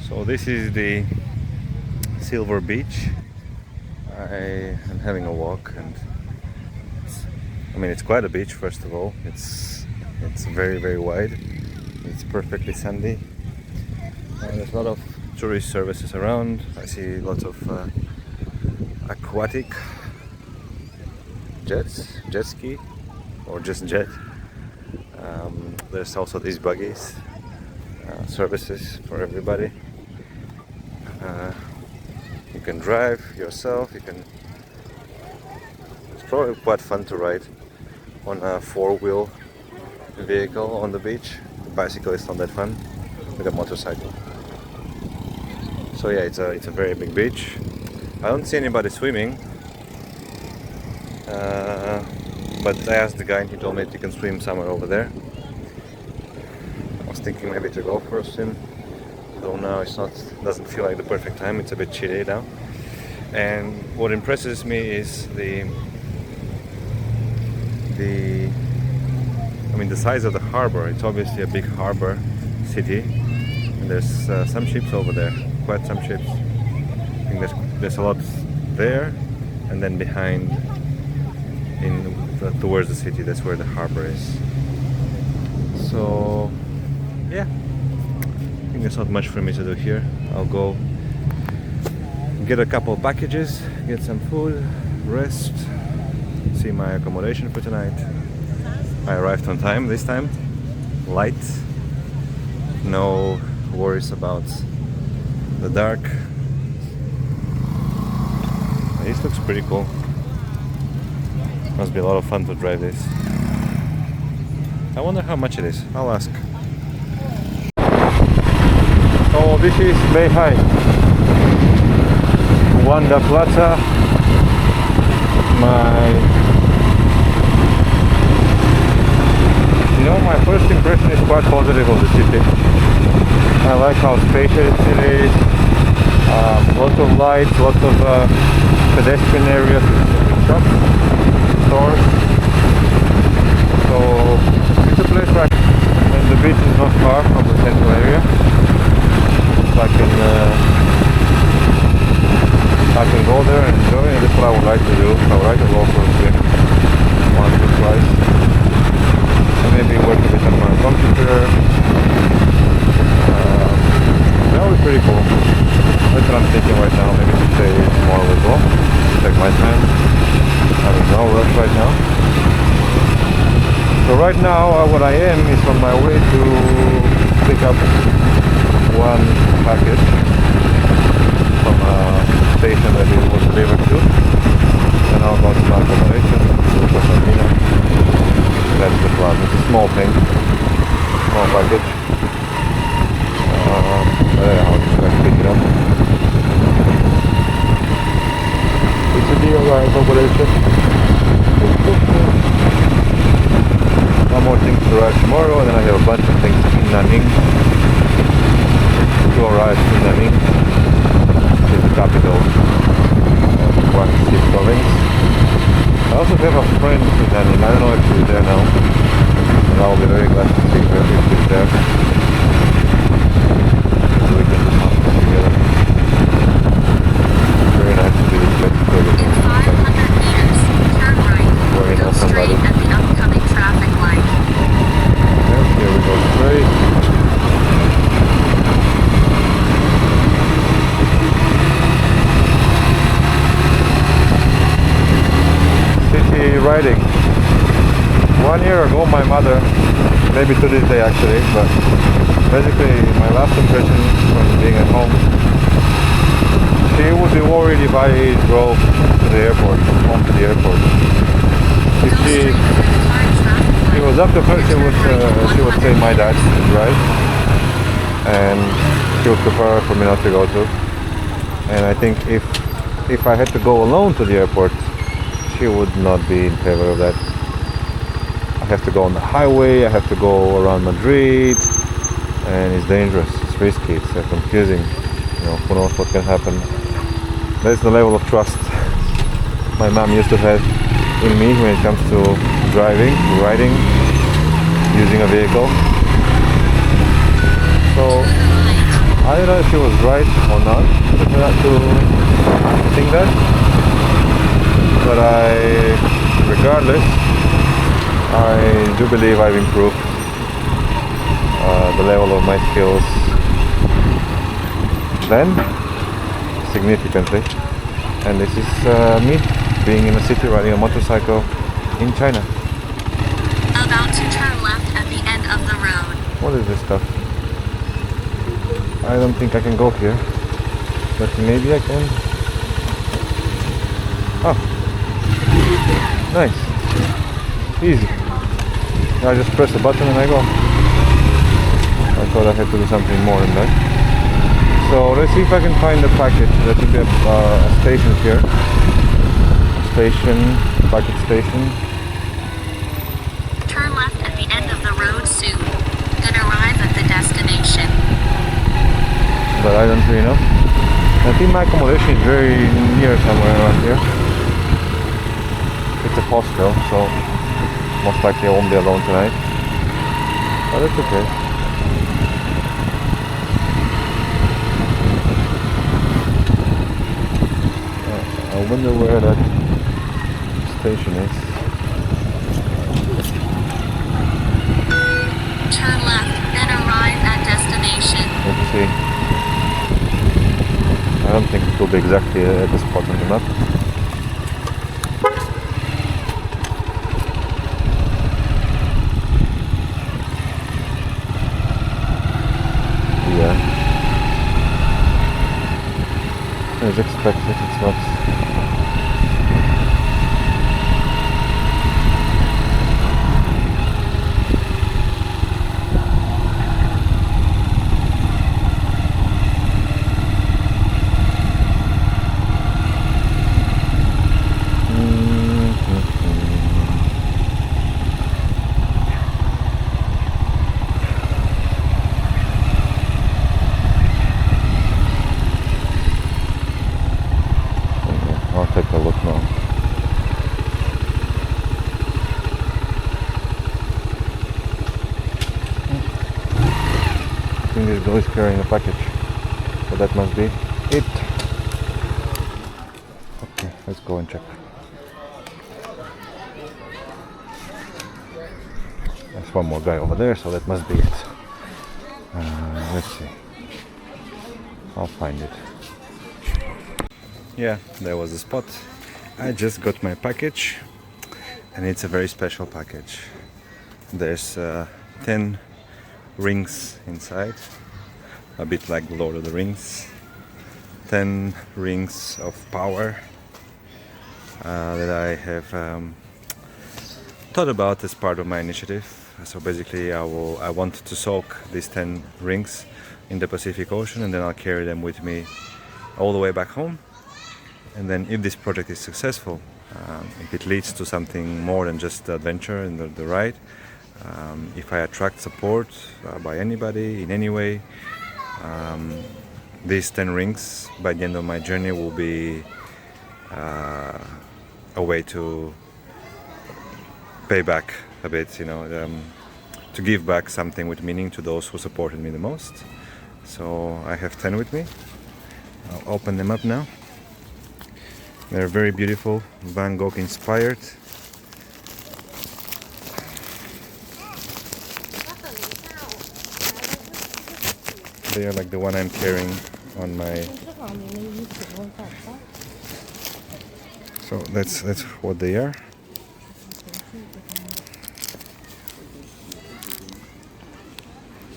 Speaker 1: So this is the Silver Beach. I am having a walk, and it's quite a beach. First of all, it's very, very wide. It's perfectly sandy, and there's a lot of tourist services around. I see lots of aquatic jet ski, or just jet. There's also these buggies, services for everybody. You can drive yourself. It's probably quite fun to ride on a 4-wheel vehicle on the beach. The bicycle is not that fun with a motorcycle. So yeah, it's a very big beach. I don't see anybody swimming, but I asked the guy and he told me that you can swim somewhere over there. I was thinking maybe to go for a swim, though now doesn't feel like the perfect time. It's a bit chilly now. And what impresses me is the size of the harbor. It's obviously a big harbor city, and there's some ships over there, quite some ships. I think there's a lot there, and then behind, towards the city, that's where the harbor is. So yeah, I think there's not much for me to do here. I'll go get a couple packages, get some food, rest, see my accommodation for tonight. I arrived on time this time, light, no worries about the dark. This looks pretty cool. Must be a lot of fun to drive this. I wonder how much it is. I'll ask. Oh, this is Beihai, Wanda Plaza. My first impression is quite positive of the city. I like how spacious it is. Lots of lights, lots of pedestrian areas, shops, stores. So it's a place where and the beach is not far from the central area. So I can go there and enjoy, and that's what I would like to do. I would like to go for a swim once or twice. Maybe work a bit on my computer. That would be pretty cool. That's what I'm thinking right now. Maybe to stay tomorrow as well. Take my time. Having no rush right now. So right now, what I am is on my way to pick up one package from a station that it was delivered to. And I'll go to my accommodation, look for some dinner. small package. I don't know how to pick it up. It's a DIY operation. One more thing to arrive tomorrow, and then I have a bunch of things in Nanning to arrive in Nanning, which is the capital of Guangxi province. I also have a friend in Nanning. I don't know if she's there now, and I'll be very glad to see her if she's there. So we can do something together. Very nice to be this place to everything.
Speaker 5: In 500 meters, turn right.
Speaker 1: Very
Speaker 5: Go
Speaker 1: nice
Speaker 5: straight
Speaker 1: somebody.
Speaker 5: at the upcoming traffic light.
Speaker 1: And here we go straight. City riding. 1 year ago my mother, maybe to this day actually, but basically my last impression from being at home, she would be worried if I drove to the airport, from home to the airport. If
Speaker 5: Go straight at the defined traffic
Speaker 1: it
Speaker 5: light.
Speaker 1: was up to her, she would say my dad should drive, and she would prefer for me not to go to. And I think if I had to go alone to the airport, she would not be in favor of that. I have to go on the highway, I have to go around Madrid, and it's dangerous, it's risky, it's confusing. You know, who knows what can happen. That's the level of trust my mom used to have in me when it comes to driving, riding, using a vehicle. So I don't know if she was right or not to think that, but regardless, I do believe I've improved the level of my skills then significantly, and this is me being in a city riding a motorcycle in China.
Speaker 5: About to turn left at the end of the road.
Speaker 1: What is this stuff? I don't think I can go here, but maybe I can. Oh, nice, easy. I just press the button and I go. I thought I had to do something more than that. So let's see if I can find the package. There should be a station here. Packet station.
Speaker 5: Turn left at the end of the road soon. Then arrive at the destination.
Speaker 1: But I don't really know. I think my accommodation is very near somewhere around here. It's a hostel, so most likely I won't be alone tonight. But that's okay. I wonder where that station is.
Speaker 5: Turn left, then arrive at destination.
Speaker 1: Let's see. I don't think it will be exactly at the spot on the map. Yeah. As expected, it's not. I'll take a look now. I think this girl is carrying a package, so that must be it. Okay, let's go and check. There's one more guy over there, so that must be it. Let's see. I'll find it. Yeah, there was a spot. I just got my package, and it's a very special package. There's 10 rings inside, a bit like the Lord of the Rings. 10 rings of power that I have thought about as part of my initiative. So basically I want to soak these 10 rings in the Pacific Ocean, and then I'll carry them with me all the way back home. And then if this project is successful, if it leads to something more than just the adventure and the ride, if I attract support by anybody in any way, these 10 rings by the end of my journey will be a way to pay back a bit, you know, to give back something with meaning to those who supported me the most. So I have 10 with me. I'll open them up now. They're very beautiful, Van Gogh inspired. They are like the one I'm carrying on my... So that's what they are.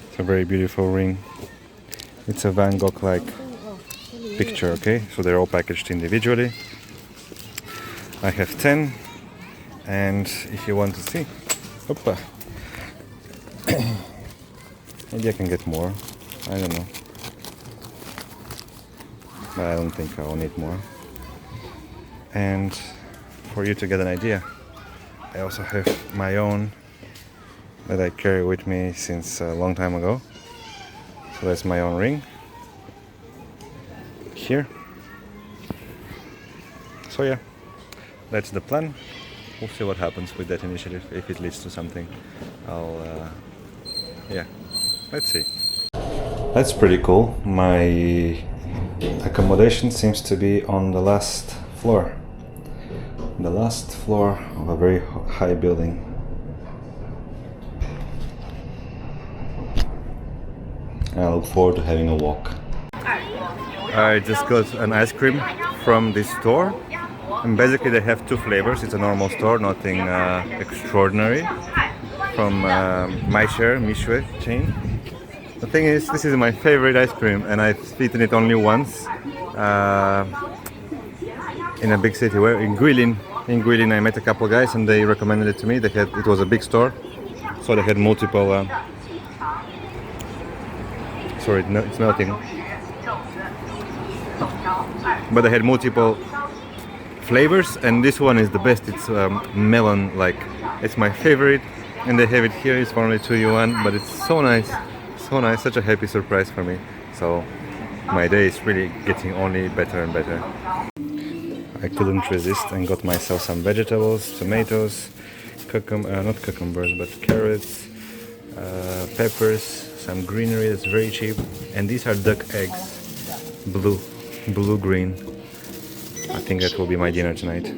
Speaker 1: It's a very beautiful ring. It's a Van Gogh-like picture, okay? So they're all packaged individually. I have 10, and if you want to see, Oppa. Maybe I can get more. I don't know. But I don't think I'll need more. And for you to get an idea, I also have my own that I carry with me since a long time ago. So that's my own ring here. So yeah, that's the plan. We'll see what happens with that initiative. If it leads to something, yeah, let's see. That's pretty cool. My accommodation seems to be on the last floor. The last floor of a very high building. I look forward to having a walk. I just got an ice cream from this store, and basically they have two flavors. It's a normal store, nothing extraordinary, from Mishue chain. The thing is, this is my favorite ice cream, and I've eaten it only once in a big city. Where in Guilin. In Guilin, I met a couple guys, and they recommended it to me. It was a big store, so they had multiple. Sorry, no, it's melting. But they had multiple flavors, and this one is the best. It's melon-like. It's my favorite, and they have it here. It's for only 2 yuan, but it's so nice, so nice. Such a happy surprise for me. So my day is really getting only better and better. I couldn't resist and got myself some vegetables, tomatoes, not cucumbers, but carrots, peppers, some greenery that's very cheap, and these are duck eggs, blue-green. I think that will be my dinner tonight.